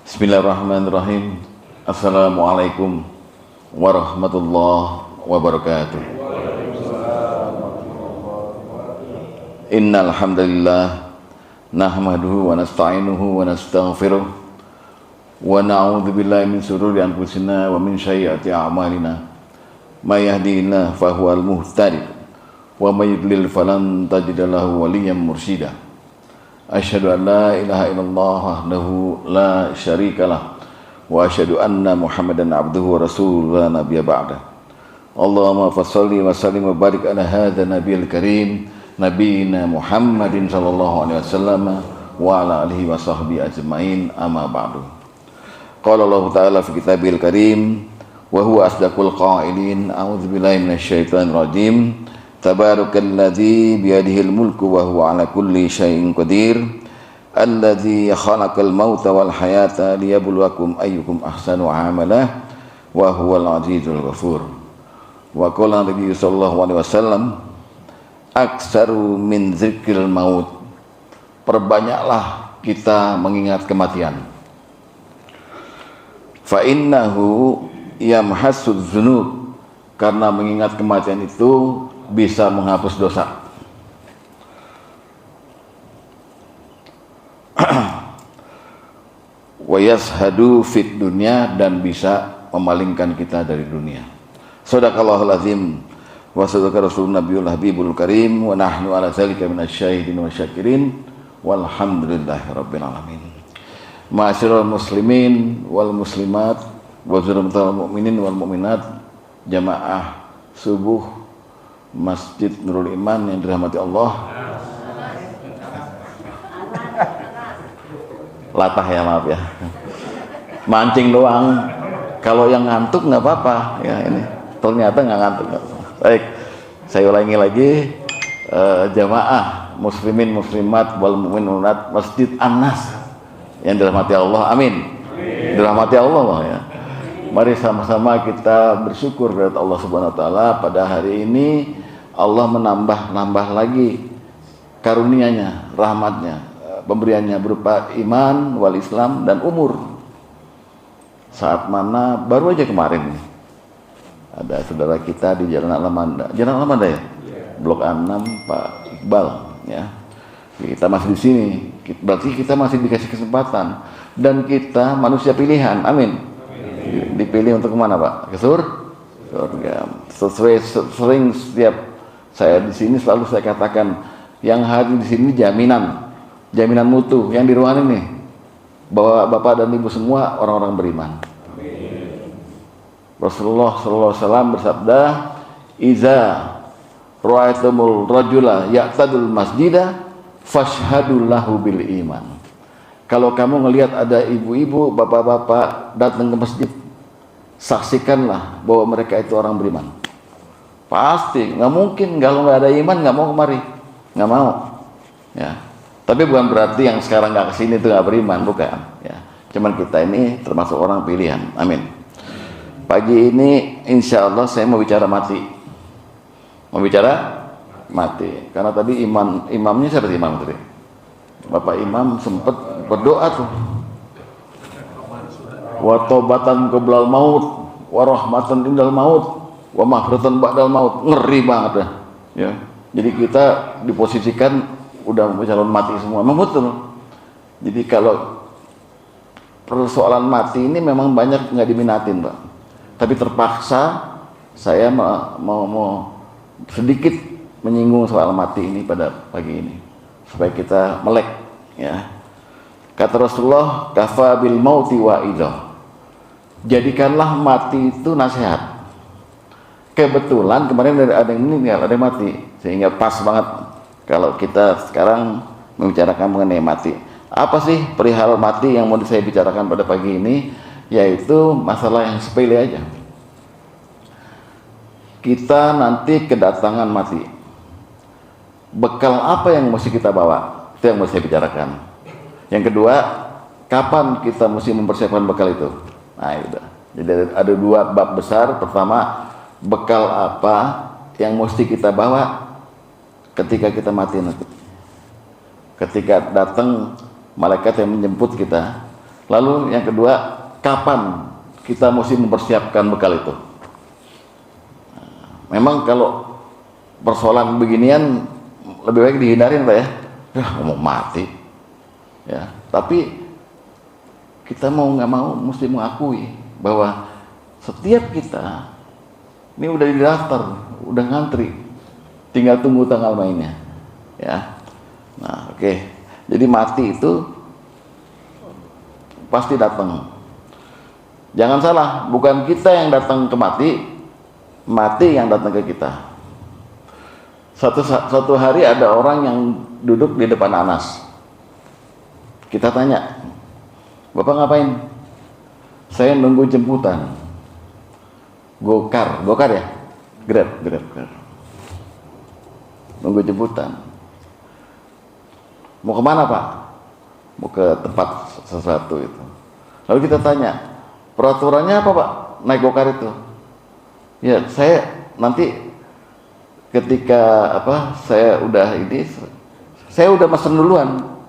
Bismillahirrahmanirrahim. Assalamualaikum warahmatullahi wabarakatuh. Innal hamdalillah nahmaduhu wa nasta'inuhu wa nastaghfiruh wa na'udzu billahi min shururi anfusina wa min sayyiati a'malina. May yahdihillahu fahuwal muhtadi wa may yudlil falan tajida lahu waliyyan mursyida. Asyhadu an la ilaha illallah wahdahu la syarikalah wa asyhadu anna Muhammadan abduhu wa rasuluhu la nabiyya ba'da. Allahumma fasholli wa sallim wa barik ala hadzal nabiyil karim nabiyina Muhammadin sallallahu alaihi wasallam wa ala alihi wa sahbihi ajmain, amma ba'du. Qala Allah ta'ala fi kitabil karim wa huwa asdaqul qailin, a'udzu billahi minasyaitonir rajim. Tabarakalladzi biyadihil mulku wa huwa ala kulli syai'in qadir, alladzi khalaqal mauta wal hayata liyabluwakum ayyukum ahsanu amala wa huwal azizul ghafur. Wa qala Nabi sallallahu alaihi wasallam, aksaru min dzikril maut, perbanyaklah kita mengingat kematian. Fa innahu yamhassudz dzunub, karena mengingat kematian itu bisa menghapus dosa. Wa yashhadu fid dunya, dan bisa memalingkan kita dari dunia. Shadaqallahul azim wa sadaqa rasulun nabiyul habibul karim wa nahnu ala dzalika minasyahidin wa syakirin walhamdulillahi rabbil alamin. Ma'asyiral muslimin wal muslimat wa zurratul mu'minin wal mu'minat, jamaah subuh Masjid Nurul Iman yang dirahmati Allah. Latah ya, maaf ya, mancing doang. Kalau yang ngantuk nggak apa-apa ya, ini ternyata nggak ngantuk. Baik, saya ulangi lagi, jamaah muslimin muslimat wal mu'min mu'minat Masjid An-Nas yang dirahmati Allah, amin. Dirahmati Allah ya. Mari sama-sama kita bersyukur kepada Allah Subhanahu wa taala. Pada hari ini Allah menambah lagi karunia-Nya, rahmat-Nya, pemberiannya berupa iman wal Islam dan umur. Saat mana baru aja kemarin nih, ada saudara kita di Jalan Alamanda ya? Blok A6, Pak Iqbal ya. Kita masih di sini, berarti kita masih dikasih kesempatan, dan kita manusia pilihan, amin. Dipilih untuk kemana, Pak? Ke surga. Sesuai sering setiap saya di sini selalu saya katakan, yang hadir di sini jaminan mutu yang di ruangan ini, bahwa Bapak dan Ibu semua orang-orang beriman. Rasulullah sallallahu alaihi wasallam bersabda, "Iza ra'aitumul rajula ya'tadul masjida fashhadu lahu bil iman." Kalau kamu ngelihat ada ibu-ibu, bapak-bapak datang ke masjid, saksikanlah bahwa mereka itu orang beriman. Pasti, nggak mungkin kalau nggak ada iman nggak mau kemari, nggak mau. Ya. Tapi bukan berarti yang sekarang nggak kesini itu nggak beriman, bukan. Ya. Cuman kita ini termasuk orang pilihan, amin. Pagi ini, insya Allah saya mau bicara mati. Mau bicara mati, karena tadi imamnya siapa imam tadi? Bapak Imam sempat berdoa tuh, wa taubatan qoblal maut wa rahmatan indal maut wa maghfiratan ba'dal maut. Ngeri banget dah ya. Jadi kita diposisikan udah calon mati semua, memang betul. Jadi kalau persoalan mati ini memang banyak nggak diminatin, Pak, tapi terpaksa saya mau sedikit menyinggung soal mati ini pada pagi ini, supaya kita melek ya. Kata Rasulullah, kafa bil mauti wa idza, jadikanlah mati itu nasihat. Kebetulan kemarin ada yang meninggal, ada yang mati, sehingga pas banget kalau kita sekarang membicarakan mengenai mati. Apa sih perihal mati yang mau saya bicarakan pada pagi ini? Yaitu masalah yang sepele aja. Kita nanti kedatangan mati, bekal apa yang mesti kita bawa? Itu yang mau saya bicarakan. Yang kedua, kapan kita mesti mempersiapkan bekal itu? Nah, itu. Jadi ada dua bab besar. Pertama, bekal apa yang mesti kita bawa ketika kita mati nanti. Ketika datang malaikat yang menjemput kita, Lalu yang kedua, kapan kita mesti mempersiapkan bekal itu? Memang kalau persoalan beginian lebih baik dihindarin Pak ya. Ngomong mati. Ya, tapi kita mau nggak mau mesti mengakui bahwa setiap kita ini udah didaftar, udah ngantri, tinggal tunggu tanggal mainnya. Ya, nah oke. Jadi mati itu pasti datang. Jangan salah, bukan kita yang datang ke mati, mati yang datang ke kita. Suatu hari ada orang yang duduk di depan Anas. Kita tanya, Bapak ngapain? Saya nunggu jemputan. Gokar ya? Grab. Nunggu jemputan. Mau kemana Pak? Mau ke tempat sesuatu itu. Lalu kita tanya, peraturannya apa Pak? Naik gokar itu? Ya, saya nanti ketika saya udah mesen duluan.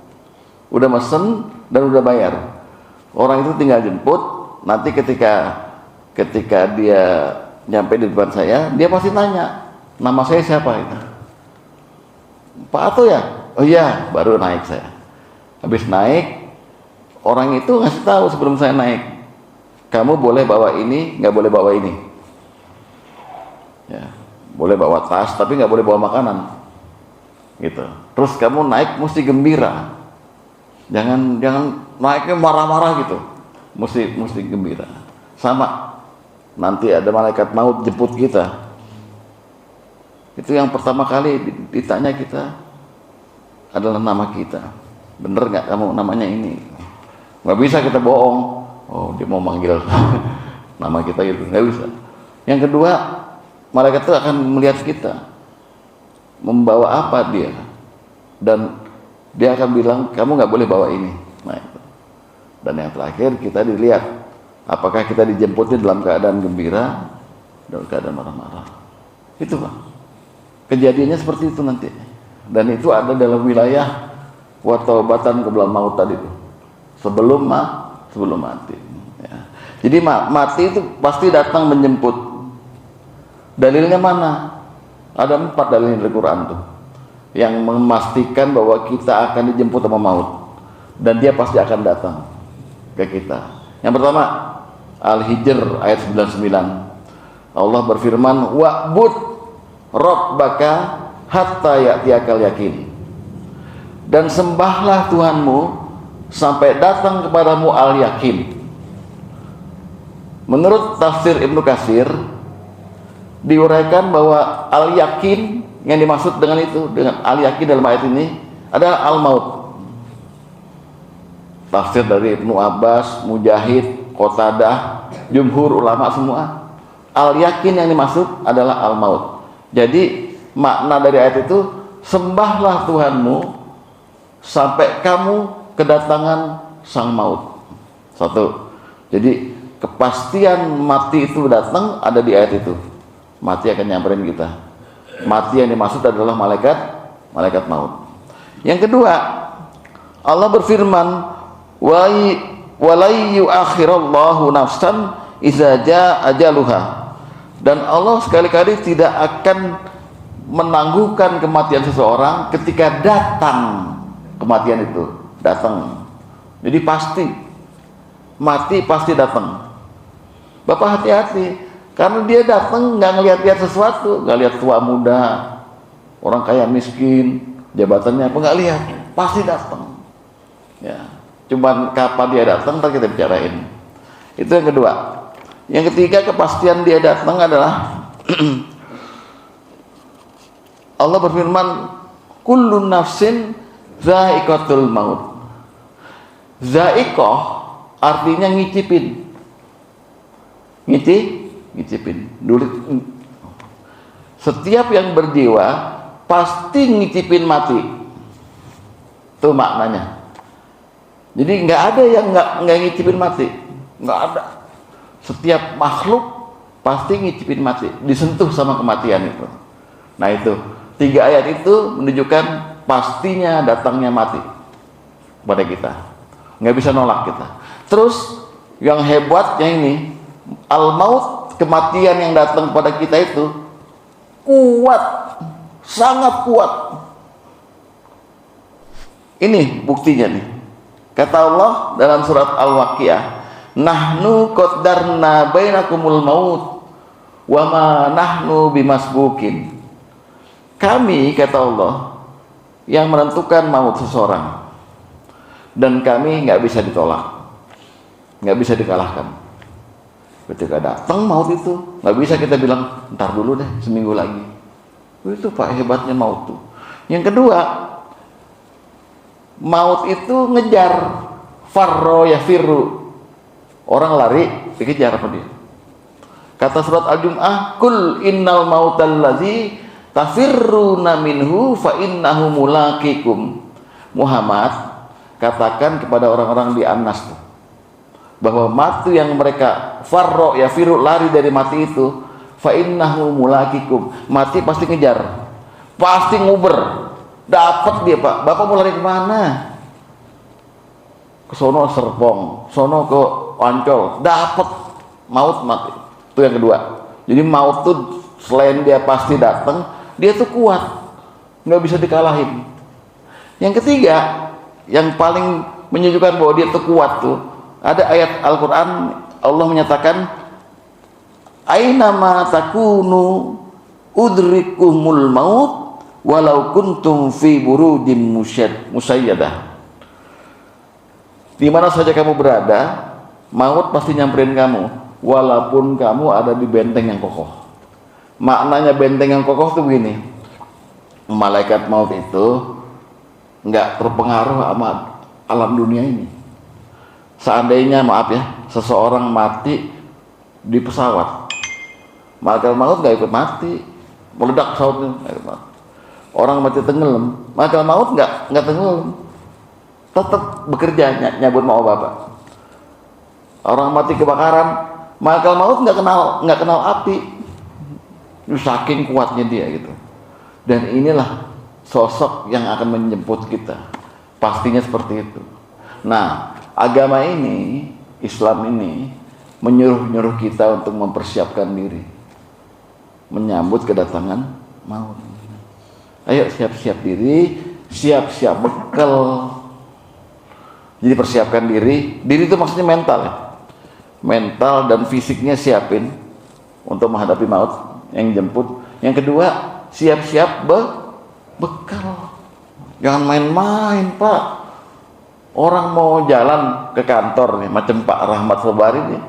Udah mesen dan udah bayar. Orang itu tinggal jemput, nanti ketika dia nyampe di depan saya, dia pasti tanya, nama saya siapa itu? Pak Ato ya? Oh iya, baru naik saya. Habis naik, orang itu ngasih tahu sebelum saya naik, kamu boleh bawa ini, nggak boleh bawa ini. Ya, boleh bawa tas, tapi nggak boleh bawa makanan. Gitu. Terus kamu naik mesti gembira. Jangan naiknya marah-marah gitu. Mesti gembira. Sama. Nanti ada malaikat maut jemput kita. Itu yang pertama kali ditanya kita adalah nama kita. Bener nggak kamu namanya ini? Nggak bisa kita bohong. Oh, dia mau manggil nama kita gitu. Nggak bisa. Yang kedua, malaikat itu akan melihat kita. Membawa apa dia? Dan dia akan bilang, kamu nggak boleh bawa ini. Nah, itu. Dan yang terakhir kita dilihat, apakah kita dijemputnya dalam keadaan gembira, dalam keadaan marah-marah. Itu Pak. Kejadiannya seperti itu nanti. Dan itu ada dalam wilayah wataubatan qabla maut tadi itu. Sebelum mati. Ya. Jadi mati itu pasti datang menjemput. Dalilnya mana? Ada 4 dalil dari Quran tuh yang memastikan bahwa kita akan dijemput sama maut dan dia pasti akan datang ke kita. Yang pertama, Al-Hijr ayat 99. Allah berfirman, wa'bud rabbaka hatta ya'tiyakal yakin. Dan sembahlah Tuhanmu sampai datang kepadamu al-yakin. Menurut tafsir Ibnu Katsir diuraikan bahwa al-yakin yang dimaksud dengan itu, dengan al-yakin dalam ayat ini adalah al-maut. Tafsir dari Ibnu Abbas, Mujahid, Qatadah, jumhur ulama semua, al-yakin yang dimaksud adalah al-maut. Jadi makna dari ayat itu, sembahlah Tuhanmu sampai kamu kedatangan sang maut. Satu. Jadi kepastian mati itu datang ada di ayat itu. Mati akan nyamperin kita. Mati yang dimaksud adalah malaikat maut. Yang kedua, Allah berfirman, walai yuakhirallahu nafsan idza jaa ajaluha. Dan Allah sekali-kali tidak akan menangguhkan kematian seseorang ketika datang kematian itu. Datang. Jadi pasti mati pasti datang. Bapak hati-hati. Karena dia datang nggak ngelihat-lihat sesuatu, nggak lihat tua muda, orang kaya miskin, jabatannya apa nggak lihat, pasti datang. Ya, cuman kapan dia datang ntar kita bicarain. Itu yang kedua. Yang ketiga, kepastian dia datang adalah Allah berfirman, kullu nafsin za'iqatul maut. Za'iqah artinya ngicipin. Ngicipin dulu. Setiap yang berjiwa pasti ngicipin mati. Itu maknanya. Jadi nggak ada yang nggak ngicipin mati, nggak ada. Setiap makhluk pasti ngicipin mati, disentuh sama kematian itu. Nah itu 3 ayat itu menunjukkan pastinya datangnya mati pada kita. Nggak bisa nolak kita. Terus yang hebatnya ini, al-maut, kematian yang datang pada kita itu kuat, sangat kuat. Ini buktinya nih. Kata Allah dalam surat Al-Waqiah, nahnu qaddarna bainakumul maut wa ma nahnu bimasbukin. Kami, kata Allah, yang menentukan maut seseorang, dan kami nggak bisa ditolak, nggak bisa dikalahkan. Ketika datang maut itu, nggak bisa kita bilang ntar dulu deh, seminggu lagi. Itu Pak hebatnya maut tuh. Yang kedua, maut itu ngejar, farro ya firru, orang lari dikejar apa dia. Kata surat Al-Jum'ah, kul innal mautal ladzi tafirruna minhu fa innahu mulaqikum. Muhammad, katakan kepada orang-orang di An-Nas bahwa mati yang mereka farro ya firu, lari dari mati itu, fa innahu mulaqikum, mati pasti ngejar, pasti nguber, dapat dia Pak. Bapak mau lari kemana? Ke sono Serpong, sono ke Ancol, dapat maut mati. Itu yang kedua. Jadi maut tuh selain dia pasti datang, dia tuh kuat, nggak bisa dikalahin. Yang ketiga, yang paling menunjukkan bahwa dia tuh kuat tuh, ada ayat Al-Quran, Allah menyatakan, ainama takunu udrikumul maut walau kuntum fi burujin musayyadah. Di mana saja kamu berada, maut pasti nyamperin kamu, walaupun kamu ada di benteng yang kokoh. Maknanya benteng yang kokoh itu begini, malaikat maut itu nggak terpengaruh sama alam dunia ini. Seandainya, maaf ya, seseorang mati di pesawat, malaikat maut nggak ikut mati, meledak pesawatnya, nggak ikut mati. Orang mati tenggelam, malaikat maut nggak tenggelam, tetap bekerja nyabut mau bapak. Orang mati kebakaran, malaikat maut nggak kenal api, saking kuatnya dia gitu. Dan inilah sosok yang akan menjemput kita, pastinya seperti itu. Nah, agama ini, Islam ini menyuruh kita untuk mempersiapkan diri menyambut kedatangan maut. Ayo siap-siap diri, siap-siap bekal. Jadi persiapkan diri itu maksudnya mental ya. Mental dan fisiknya siapin untuk menghadapi maut yang jemput. Yang kedua, siap-siap bekal. Jangan main-main Pak. Orang mau jalan ke kantor nih, macam Pak Rahmat Sobari nih,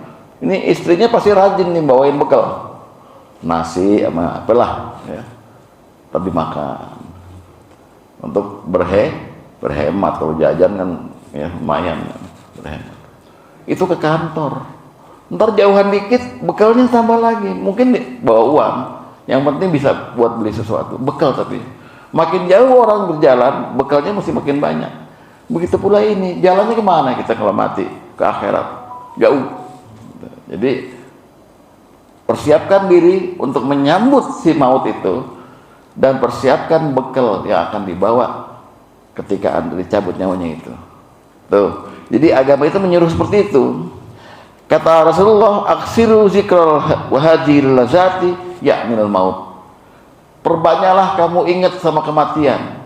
ini istrinya pasti rajin nih bawain bekal, nasi sama apalah ya, tapi makan untuk berhemat. Kalau jajan kan ya lumayan berhemat. Itu ke kantor, ntar jauhan dikit bekalnya tambah lagi, mungkin bawa uang, yang penting bisa buat beli sesuatu, bekal. Tapi makin jauh orang berjalan, bekalnya mesti makin banyak. Begitu pula ini, jalannya kemana kita kalau mati? Ke akhirat, jauh. Jadi persiapkan diri untuk menyambut si maut itu, dan persiapkan bekal yang akan dibawa ketika Anda dicabut nyawanya itu. Tuh. Jadi agama itu menyuruh seperti itu. Kata Rasulullah, aksiru zikral wahadil lazati ya'minul maut. Perbanyaklah kamu ingat sama kematian.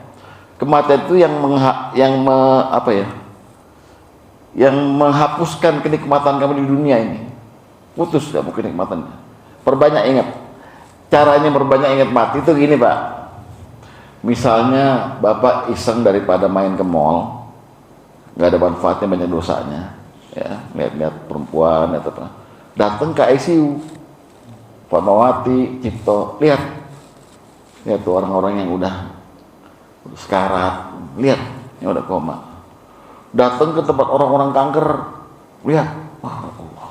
Kematian itu yang menghapuskan kenikmatan kamu di dunia ini. Putus kamu kenikmatannya. Perbanyak ingat. Caranya berbanyak ingat mati itu gini Pak. Misalnya Bapak iseng daripada main ke mall, nggak ada manfaatnya, banyak dosanya, ya, lihat-lihat perempuan atau apa, datang ke ICU, Fatmawati, Cipto, lihat tuh orang-orang yang udah sekarat, lihat yang udah koma. Datang ke tempat orang-orang kanker, lihat, wah Allah.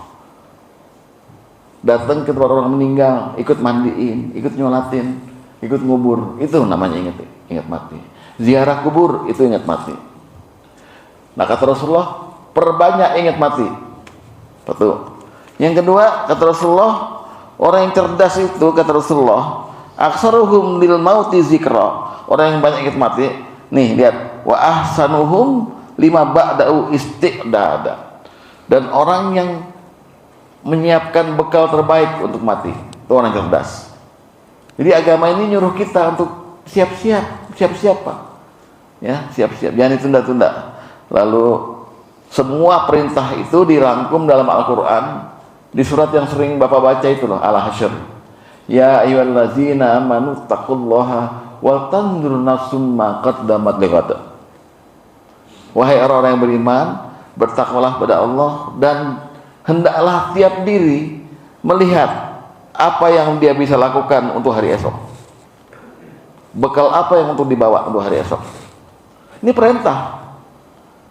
Datang ke tempat orang meninggal, ikut mandiin, ikut nyolatin, ikut ngubur, itu namanya ingat mati. Ziarah kubur itu ingat mati. Nah kata Rasulullah, perbanyak ingat mati. Satu. Yang kedua, kata Rasulullah, orang yang cerdas itu, kata Rasulullah, aksaruhum lil mauti zikra. Orang yang banyak ingat mati, nih lihat, wa ahsanuhum lima ba'da'u istiqdada. Dan orang yang menyiapkan bekal terbaik untuk mati itu orang cerdas. Jadi agama ini nyuruh kita untuk siap-siap Pak. Ya, siap-siap, jangan ditunda-tunda. Lalu semua perintah itu dirangkum dalam Al-Quran di surat yang sering Bapak baca itu loh, Al-Hasyr. Ya ayyuhallazina amanu taqullaha wal tanzur nafsum ma qaddamat lighad. Wahai orang-orang yang beriman, bertakwalah pada Allah dan hendaklah tiap diri melihat apa yang dia bisa lakukan untuk hari esok. Bekal apa yang untuk dibawa untuk hari esok. Ini perintah.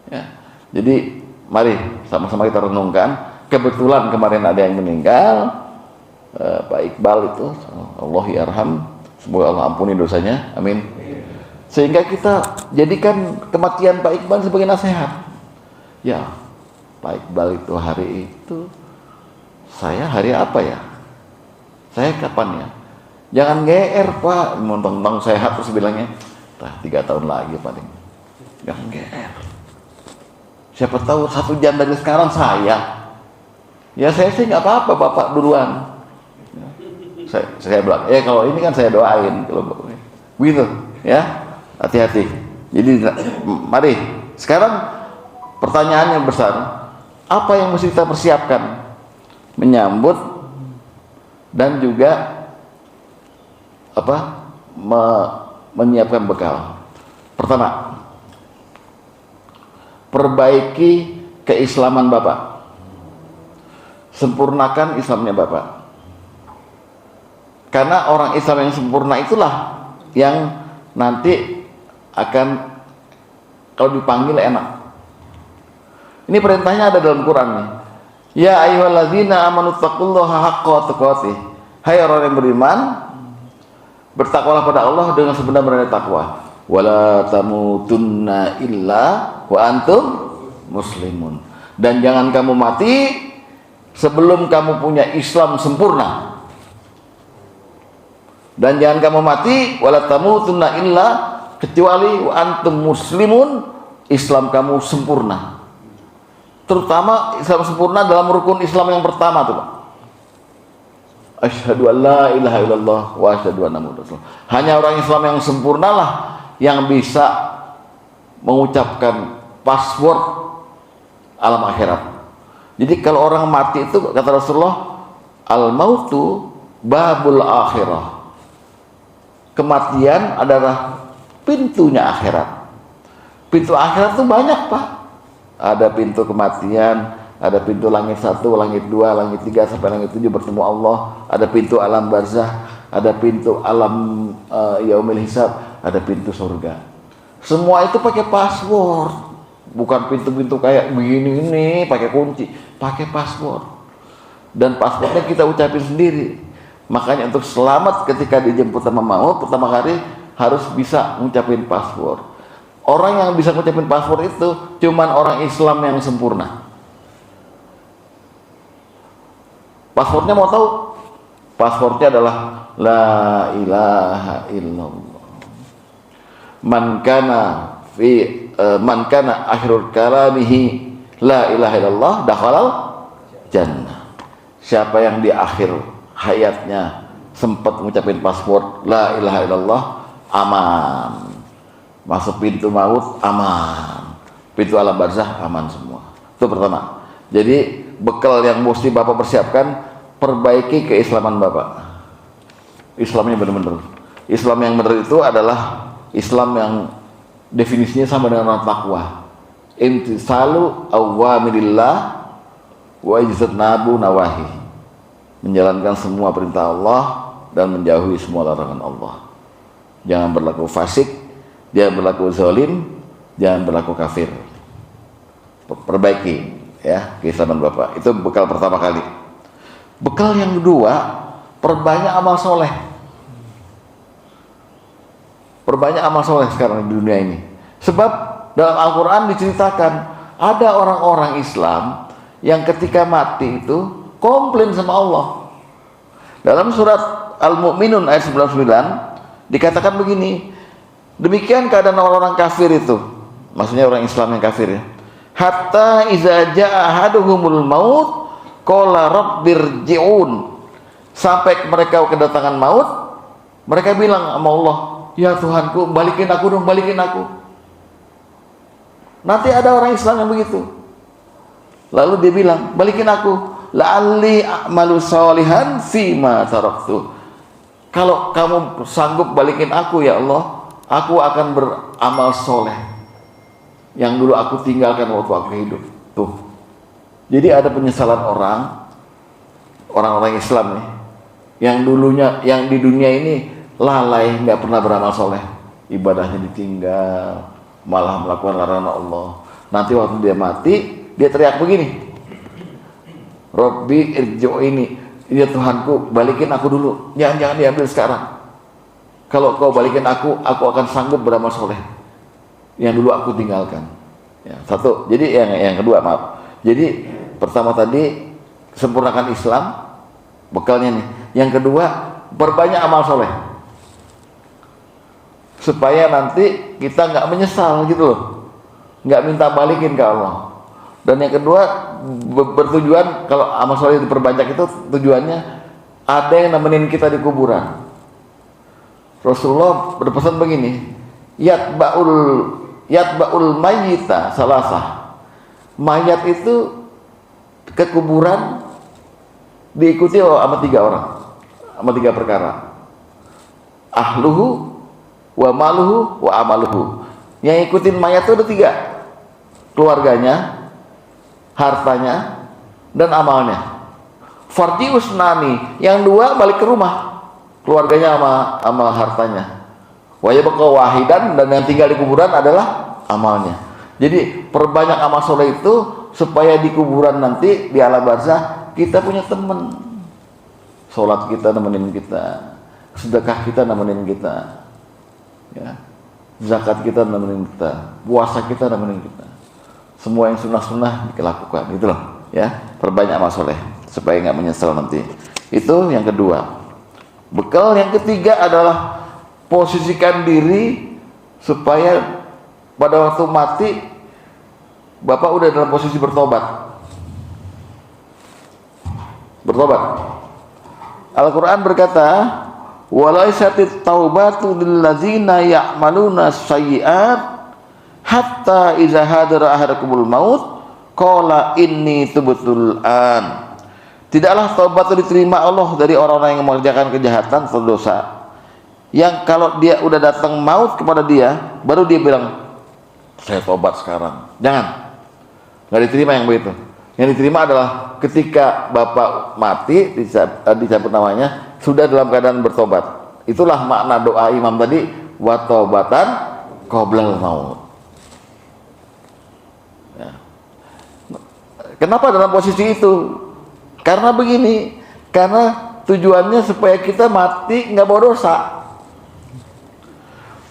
Ya. Jadi mari sama-sama kita renungkan. Kebetulan kemarin ada yang meninggal, Pak Iqbal itu, Allah yarham, semoga Allah ampuni dosanya, amin. Sehingga kita jadikan kematian Pak Iqbal sebagai nasihat. Ya, Pak Iqbal itu hari itu, saya hari apa ya? Saya kapan ya? Jangan GR Pak, mentang-mentang sehat terus bilangnya, 3 tahun lagi paling. Jangan GR. Siapa tahu 1 jam dari sekarang saya. Ya saya sih nggak apa-apa Bapak duluan. Saya bilang, kalau ini kan saya doain kalau begitu, ya hati-hati. Jadi mari sekarang pertanyaan yang besar, apa yang mesti kita persiapkan menyambut dan juga menyiapkan bekal. Pertama, perbaiki keislaman Bapak. Sempurnakan Islamnya Bapak. Karena orang Islam yang sempurna itulah yang nanti akan kalau dipanggil enak. Ini perintahnya ada dalam Quran nih. Ya ayyuhalladzina amanu taqullaha haqqa tuqatih. Hai orang yang beriman, bertakwalah pada Allah dengan sebenar-benarnya takwa. Wala tamutunna illa wa antum muslimun. Dan jangan kamu mati sebelum kamu punya Islam sempurna. Dan jangan kamu mati wala tamutunna illa kecuali wa antum muslimun, Islam kamu sempurna. Terutama Islam sempurna dalam rukun Islam yang pertama tuh Pak. Asyhadu an la ilaha illallah wa asyhadu anna muhammadar rasulullah. Hanya orang Islam yang sempurnalah yang bisa mengucapkan password alam akhirat. Jadi kalau orang mati itu kata Rasulullah, al-mautu babul akhirah. Kematian adalah pintunya akhirat. Pintu akhirat itu banyak Pak. Ada pintu kematian, ada pintu langit 1, langit 2, langit 3 sampai langit 7 bertemu Allah. Ada pintu alam barzah, ada pintu alam yaumil hisab, ada pintu surga. Semua itu pakai password, bukan pintu-pintu kayak begini ini pakai kunci, pakai password. Dan passwordnya kita ucapin sendiri. Makanya untuk selamat ketika dijemput sama maut pertama kali harus bisa ngucapin password. Orang yang bisa ngucapin password itu cuman orang Islam yang sempurna. Passwordnya mau tahu? Passwordnya adalah la ilaha illallah. Man kana akhirul kalamihi la ilaha illallah dakhalal jannah. Siapa yang di akhir hayatnya sempat mengucapin password la ilaha illallah, aman. Masuk pintu maut aman. Pintu alam barzah aman semua. Itu pertama. Jadi bekal yang mesti Bapak persiapkan, perbaiki keislaman Bapak. Islamnya benar-benar. Islam yang benar itu adalah Islam yang definisinya sama dengan orang takwa. Imtisalu awamirillah wa ijtinabu nawahi. Menjalankan semua perintah Allah dan menjauhi semua larangan Allah. Jangan berlaku fasik, jangan berlaku zalim, jangan berlaku kafir. Perbaiki ya keislaman Bapak. Itu bekal pertama kali. Bekal yang kedua, perbanyak amal soleh. Perbanyak amal soleh sekarang di dunia ini. Sebab dalam Al-Quran diceritakan ada orang-orang Islam yang ketika mati itu komplain sama Allah. Dalam surat Al-Mu'minun ayat 99 dikatakan begini, demikian keadaan orang-orang kafir itu, maksudnya orang Islam yang kafir ya. hatta iza jaa ahaduhumul maut qala rabbirji'un, sampai mereka kedatangan maut, mereka bilang sama Allah, ya Tuhanku, balikin aku dong, balikin aku. Nanti ada orang Islam yang begitu, lalu dia bilang, balikin aku, la'alli a'malu sholihan fima taraktu. Kalau kamu sanggup balikin aku ya Allah, aku akan beramal soleh yang dulu aku tinggalkan waktu aku hidup. Tuh, jadi ada penyesalan orang-orang Islam nih, yang dulunya, yang di dunia ini lalai, nggak pernah beramal soleh, ibadahnya ditinggal, malah melakukan larangan Allah. Nanti waktu dia mati, dia teriak begini, Robbi irji'ini, ya Tuhanku, balikin aku dulu, jangan diambil sekarang. Kalau kau balikin aku akan sanggup beramal soleh yang dulu aku tinggalkan. Ya, satu. Jadi yang kedua, maaf. Jadi pertama tadi sempurnakan Islam, bekalnya nih. Yang kedua, perbanyak amal soleh supaya nanti kita nggak menyesal gitu loh, nggak minta balikin ke Allah. Dan yang kedua, bertujuan kalau amal soleh diperbanyak itu tujuannya ada yang nemenin kita di kuburan. Rasulullah berpesan begini, yatba'ul mayyita salasah. Mayat itu ke kuburan diikuti sama 3 orang, sama 3 perkara. Ahluhu wa maluhu wa amaluhu. Yang ikutin mayat itu ada 3, keluarganya, hartanya, dan amalnya. Fardi usnani, yang 2 balik ke rumah, keluarganya sama hartanya. Wa yabqa wahidan, dan yang tinggal di kuburan adalah amalnya. Jadi perbanyak amal soleh itu supaya di kuburan nanti di alam barzah kita punya teman. Sholat kita nemenin kita, sedekah kita nemenin kita, ya, zakat kita nemenin kita, puasa kita nemenin kita. Semua yang sunnah-sunnah dilakukan, gitu loh, ya. Perbanyak amal soleh supaya nggak menyesal nanti. Itu yang kedua. Bekal yang ketiga adalah posisikan diri supaya pada waktu mati Bapak udah dalam posisi bertobat. Al-Quran berkata, walaisatit taubatu lillazina ya'maluna sayyi'at hatta iza hadara ahadakumul maut qala inni tubtul an. Tidaklah taubat itu diterima Allah dari orang-orang yang mengerjakan kejahatan atau dosa, yang kalau dia udah datang maut kepada dia baru dia bilang saya tobat sekarang. Jangan, nggak diterima yang begitu. Yang diterima adalah ketika Bapak mati, dicabut namanya, sudah dalam keadaan bertobat. Itulah makna doa Imam tadi, wa taubatan qoblal maut. Ya. Kenapa dalam posisi itu? Karena begini, karena tujuannya supaya kita mati nggak bawa dosa.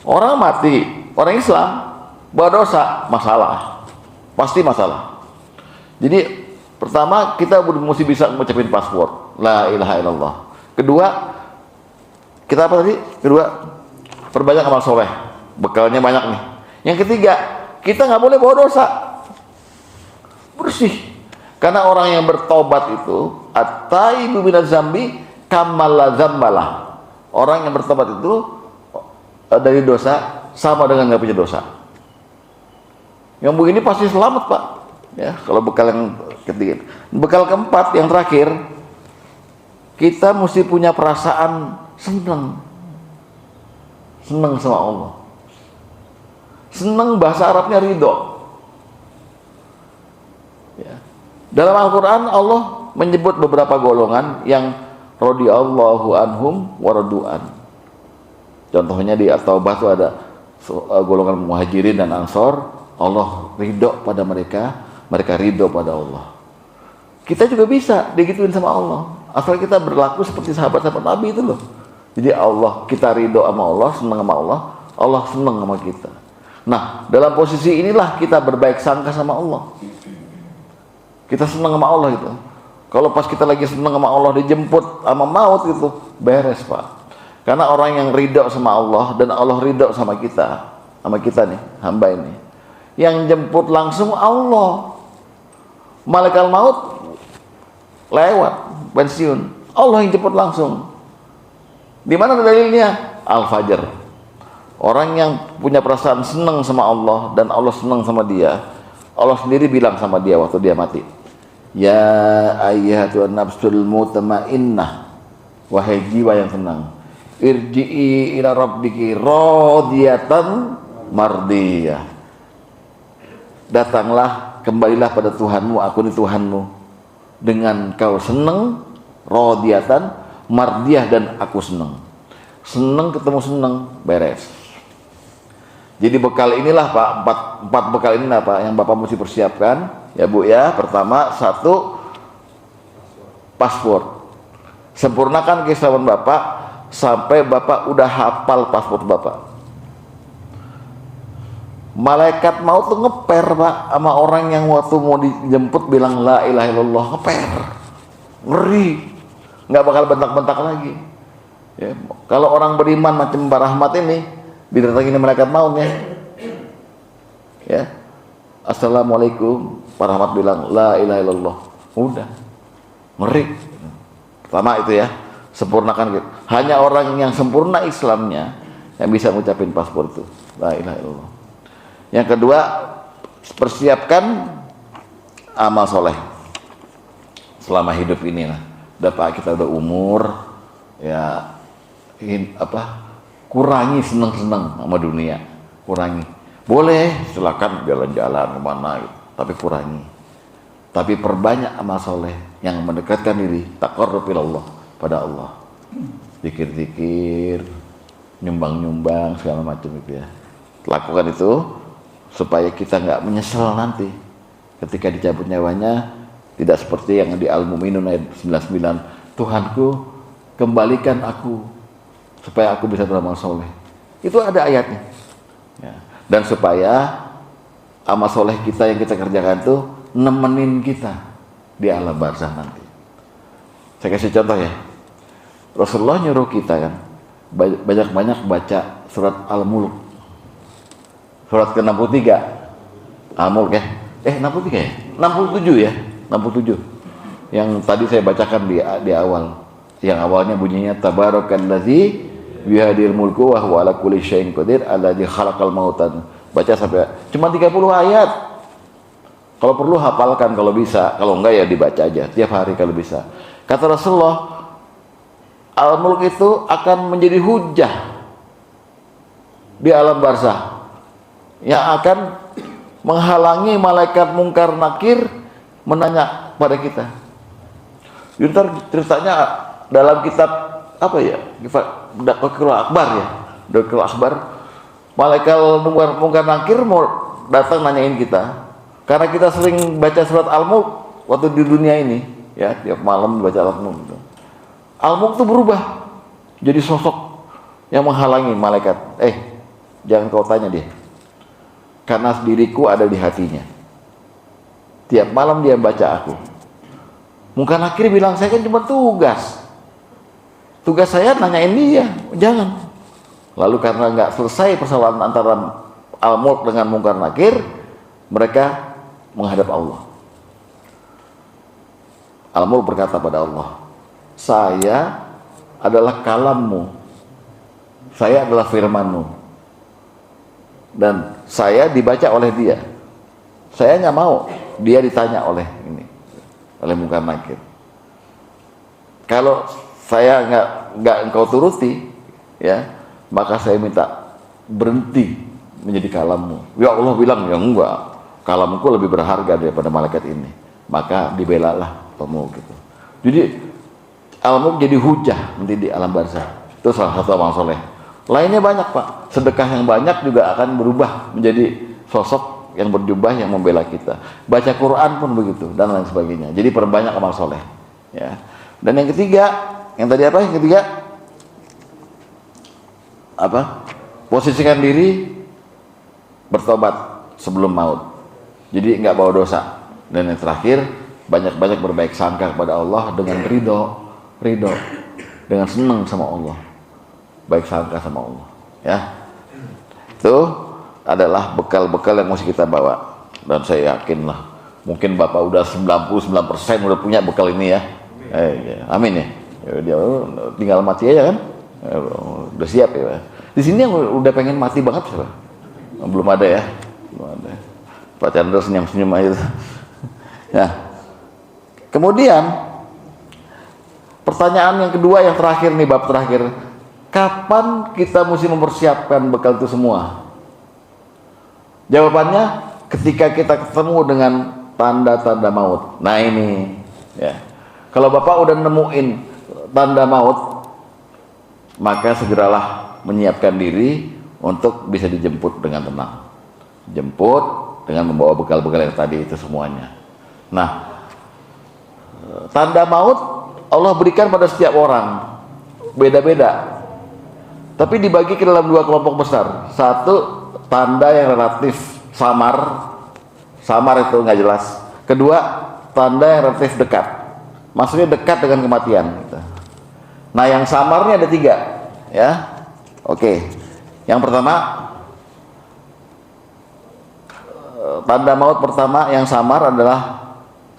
Orang mati, orang Islam bawa dosa, masalah, pasti masalah. Jadi pertama kita mesti bisa mengucapin paspor, la ilaha illallah. Kedua, kita apa tadi? Kedua, perbanyak amal soleh, bekalnya banyak nih. Yang ketiga, kita nggak boleh bawa dosa, bersih. Karena orang yang bertobat itu at-taibu minaz zambi kamala zambalah. Orang yang bertobat itu dari dosa sama dengan nggak punya dosa. Yang begini pasti selamat, Pak. Ya, kalau bekal yang ketiga. Bekal keempat yang terakhir, kita mesti punya perasaan senang sama Allah. Senang bahasa Arabnya ridho. Ya. Dalam Al-Quran Allah menyebut beberapa golongan yang radhiyallahu anhum wa radu'an. Contohnya di At-Taubah itu ada golongan muhajirin dan ansor. Allah ridho pada mereka, mereka ridho pada Allah. Kita juga bisa digituin sama Allah, asal kita berlaku seperti sahabat-sahabat Nabi itu loh. Jadi Allah, kita ridho sama Allah, senang sama Allah, Allah senang sama kita. Nah, dalam posisi inilah kita berbaik sangka sama Allah. Kita senang sama Allah itu. Kalau pas kita lagi senang sama Allah dijemput sama maut itu beres, Pak. Karena orang yang ridho sama Allah dan Allah ridho sama kita nih, hamba ini, Yang jemput langsung Allah. Malaikat maut lewat pensiun, Allah yang jemput langsung. Di mana dalilnya? Al-Fajr. Orang yang punya perasaan senang sama Allah dan Allah senang sama dia, Allah sendiri bilang sama dia waktu dia mati, ya ayyatuhan nafsul mutmainnah, wahai jiwa yang tenang, irji'i ila rabbiki radiyatan mardiyah. Datanglah, kembalilah pada Tuhanmu, aku ini Tuhanmu, dengan kau senang, radiyatan mardiyah, dan aku senang. Senang ketemu senang, beres. Jadi bekal inilah Pak, empat bekal inilah Pak yang Bapak mesti persiapkan ya Bu ya. Pertama, 1, paspor. Sempurnakan keislaman Bapak sampai Bapak udah hafal paspor Bapak. Malaikat maut tuh ngeper Pak sama orang yang waktu mau dijemput bilang la ilaha illallah, ngeper. Ngeri. Nggak bakal bentak-bentak lagi. Ya, kalau orang beriman macam Mbak Rahmat ini didatangi malaikat mautnya, ya, assalamualaikum, Pak Rahmat bilang la ilaha illallah, udah, ngeri. Pertama itu ya, sempurnakan gitu. Hanya orang yang sempurna Islamnya yang bisa ngucapin paspor itu la ilaha illallah. Yang kedua, persiapkan amal soleh selama hidup ini lah. Udah Pak, kita udah umur, ya, kurangi senang-senang sama dunia, kurangi. Boleh silakan jalan-jalan kemana gitu, tapi kurangi. Tapi perbanyak amal soleh yang mendekatkan diri taqarrub ilallah, pada Allah. Zikir-zikir, nyumbang-nyumbang segala macam itu ya. Lakukan itu supaya kita nggak menyesal nanti ketika dicabut nyawanya. Tidak seperti yang di Al-Mu'minun ayat 99, Tuhanku kembalikan aku supaya aku bisa beramal soleh. Itu ada ayatnya ya. Dan supaya amal soleh kita yang kita kerjakan itu nemenin kita di alam barzah nanti. Saya kasih contoh ya, Rasulullah nyuruh kita kan banyak-banyak baca surat Al-Mulk, surat ke-63 Al-Mulk ya, 63 ya, 67 ya, 67 yang tadi saya bacakan di awal, yang awalnya bunyinya tabarakalladzi bihadil mulku wa huwa ala kulli syai'in qadir alladzi khalaqal mautan. Baca sampai cuma 30 ayat. Kalau perlu hafalkan kalau bisa, kalau enggak ya dibaca aja tiap hari kalau bisa. Kata Rasulullah, Al-Mulk itu akan menjadi hujah di alam barzah yang akan menghalangi malaikat mungkar nakir menanya pada kita. Ntar ceritanya dalam kitab apa ya, Dokter Akbar ya, Dokter Akbar, malaikat mungkar nakir mau datang nanyain kita karena kita sering baca surat Al-Mulk waktu di dunia ini ya, tiap malam baca Al-Mulk gitu. Al-Mulk itu berubah jadi sosok yang menghalangi malaikat. Jangan kau tanya dia, karena diriku ada di hatinya. Tiap malam dia baca aku. Mungkar nakir bilang, saya kan cuma tugas saya nanyain dia, jangan. Lalu karena nggak selesai persoalan antara Al-Mulk dengan mungkar nakir, mereka menghadap Allah. Al-Mulk berkata pada Allah, saya adalah kalammu, saya adalah firmanmu, dan saya dibaca oleh dia. Saya nggak mau dia ditanya oleh mungkar nakir. Kalau saya nggak engkau turuti, ya, maka saya minta berhenti menjadi kalammu. Ya Allah bilang, ya enggak, kalamku lebih berharga daripada malaikat ini. Maka dibelalah kamu gitu. Jadi Al-Mulk jadi hujah nanti di alam barzah. Itu salah satu amal soleh. Lainnya banyak Pak. Sedekah yang banyak juga akan berubah menjadi sosok yang berjubah yang membela kita. Baca Quran pun begitu dan lain sebagainya. Jadi perbanyak amal soleh. Ya. Dan yang ketiga, yang tadi apa? Yang ketiga apa? Posisikan diri bertobat sebelum maut. Jadi nggak bawa dosa. Dan yang terakhir, banyak-banyak berbaik sangka kepada Allah dengan ridho, dengan senang sama Allah, baik sangka sama Allah. Ya, itu adalah bekal-bekal yang mesti kita bawa. Dan saya yakin lah, mungkin Bapak udah 99% udah punya bekal ini ya. Amin ya. Dia tinggal mati aja kan. Udah siap ya. Di sini yang udah pengen mati banget siapa? Belum ada ya. Belum ada. Pak Chandra senyum-senyum aja. Nah, kemudian pertanyaan yang kedua, yang terakhir nih, bab terakhir, kapan kita mesti mempersiapkan bekal itu semua? Jawabannya ketika kita ketemu dengan tanda-tanda maut. Nah ini ya, kalau Bapak udah nemuin tanda maut, maka segeralah menyiapkan diri untuk bisa dijemput dengan tenang. Jemput dengan membawa bekal-bekal yang tadi itu semuanya. Nah, tanda maut Allah berikan pada setiap orang beda-beda, tapi dibagi ke dalam dua kelompok besar. Satu, tanda yang relatif samar itu nggak jelas. Kedua, tanda yang relatif dekat, maksudnya dekat dengan kematian. Nah, yang samarnya ada tiga ya. Oke, yang pertama, tanda maut pertama yang samar adalah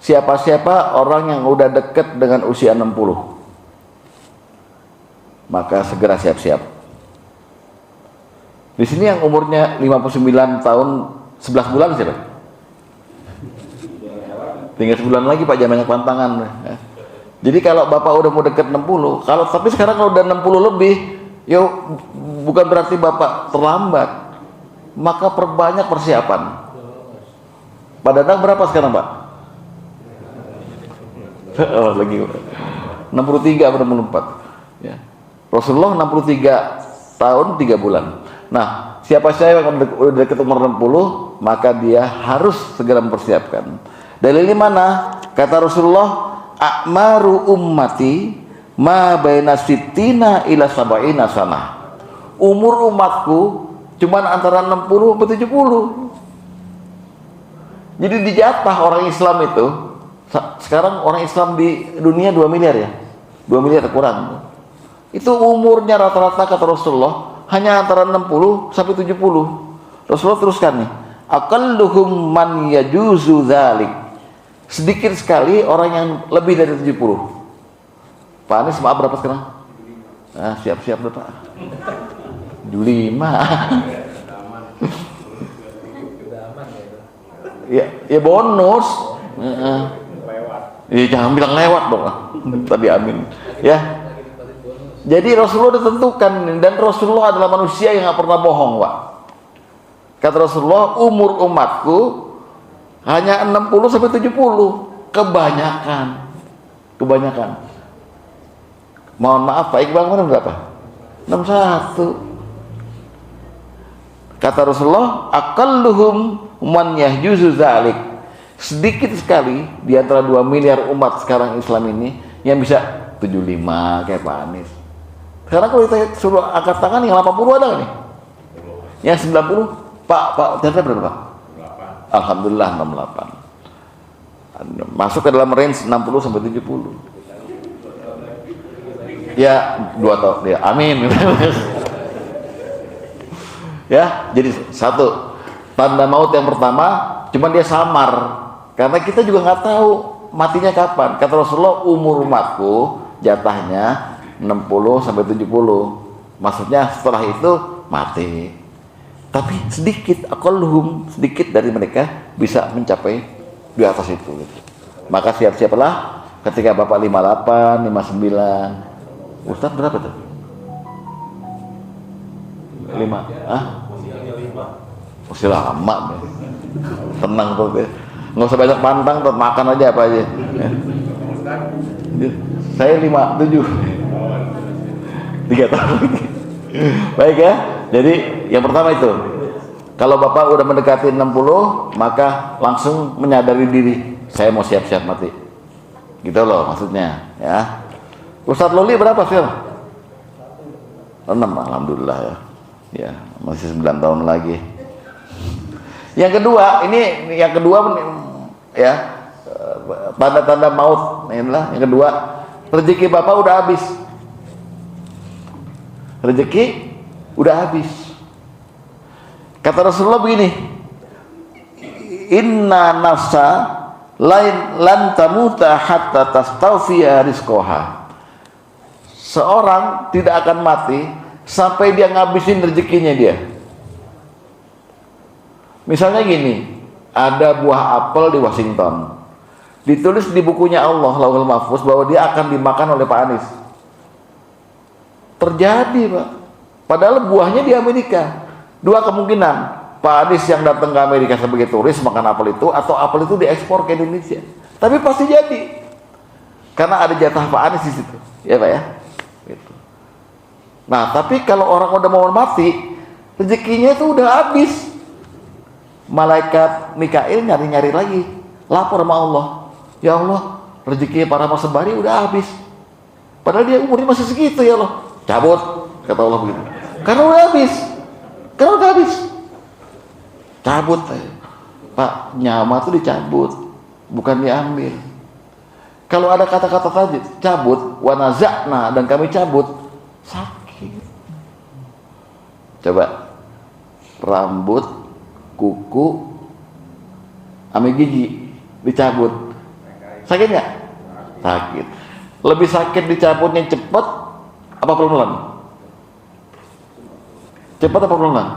siapa-siapa orang yang udah dekat dengan usia 60, maka segera siap-siap. Di sini yang umurnya 59 tahun 11 bulan siapa? Tinggal sebulan lagi Pak, jangan banyak pantangan. Jadi kalau Bapak udah mau deket 60, tapi sekarang kalau udah 60 lebih, yo bukan berarti Bapak terlambat, maka perbanyak persiapan. Pak Dadang berapa sekarang Pak? Oh lagi 63 atau 64 ya. Rasulullah 63 tahun 3 bulan. Nah, siapa saya yang udah dekat umur 60, maka dia harus segera mempersiapkan. Dalilnya mana? Kata Rasulullah, a'maru ummati ma baina sittina ila sab'ina sanah. Umur umatku cuman antara 60 sampai 70. Jadi dijatah orang Islam itu, sekarang orang Islam di dunia 2 miliar ya, 2 miliar kurang. Itu umurnya rata-rata kata Rasulullah hanya antara 60 sampai 70. Rasulullah teruskan nih, aqalluhum man yajuzu dzalik. Sedikit sekali orang yang lebih dari 70. Pak Anies maaf berapa sekarang? Ah, siap-siap deh Pak. 75. Ya bonus. Ya jangan bilang lewat dong. Tadi amin. Ya. Jadi Rasulullah udah tentukan, dan Rasulullah adalah manusia yang nggak pernah bohong, Pak. Kata Rasulullah, umur umatku hanya 60 sampai 70. Kebanyakan. Mohon maaf Pak Iqbal, mana berapa? 61. Kata Rasulullah, aqalluhum man yahjuzu dzalik. Sedikit sekali di antara 2 miliar umat sekarang Islam ini yang bisa 75 kayak Pak Anies. Sekarang kalau kita suruh angkat tangan, yang 80 ada nggak nih? Yang 90? Pak Chandra berapa Pak? 68. Alhamdulillah 68. Masuk ke dalam range 60 sampai 70. Ya 2 tahun ya, amin. Ya, jadi satu, tanda maut yang pertama, cuman dia samar, karena kita juga nggak tahu matinya kapan. Kata Rasulullah, umur umatku jatahnya 60 sampai 70. Maksudnya setelah itu mati. Tapi sedikit, aqalluhum, sedikit dari mereka bisa mencapai di atas itu. Maka siap-siaplah ketika Bapak 58, 59. Ustadz berapa tuh? 5. Masih lama deh. Tenang tuh deh. Nggak usah banyak pantang, tetap makan aja apa aja. Saya 57. 3 tahun. Baik ya. Jadi yang pertama itu, kalau Bapak udah mendekati 60, maka langsung menyadari diri, saya mau siap-siap mati. Gitu loh maksudnya ya. Ustadz Loli berapa sih? 6, alhamdulillah ya. Ya, masih 9 tahun lagi. Yang kedua, ya, tanda-tanda maut. Inilah yang kedua, rezeki Bapak udah habis. Rezeki udah habis. Kata Rasulullah begini, inna nafsa lan tamuta hatta tastawfiya rizqaha. Seorang tidak akan mati sampai dia ngabisin rezekinya dia. Misalnya gini, ada buah apel di Washington, ditulis di bukunya Allah Lauhul Mahfuz bahwa dia akan dimakan oleh Pak Anies. Terjadi, Pak. Padahal buahnya di Amerika. Dua kemungkinan, Pak Anies yang datang ke Amerika sebagai turis makan apel itu, atau apel itu diekspor ke Indonesia. Tapi pasti jadi, karena ada jatah Pak Anies di situ, ya Pak ya. Gitu. Nah, tapi kalau orang udah mau mati, rezekinya itu udah habis. Malaikat Mikail nyari-nyari lagi, lapor sama Allah, ya Allah, rezekinya para persembari udah habis. Padahal dia umurnya masih segitu, ya Allah. Cabut, kata Allah begitu. Karena udah habis. Karena udah habis. Cabut, Pak, nyawa itu dicabut, bukan diambil. Kalau ada kata-kata tadi, cabut, wanazakna, dan kami cabut, sakit. Coba, rambut, kuku, ame gigi, dicabut, sakit nggak? Sakit. Lebih sakit dicabutnya cepat, apa pelan-pelan? Cepat apa pelan-pelan?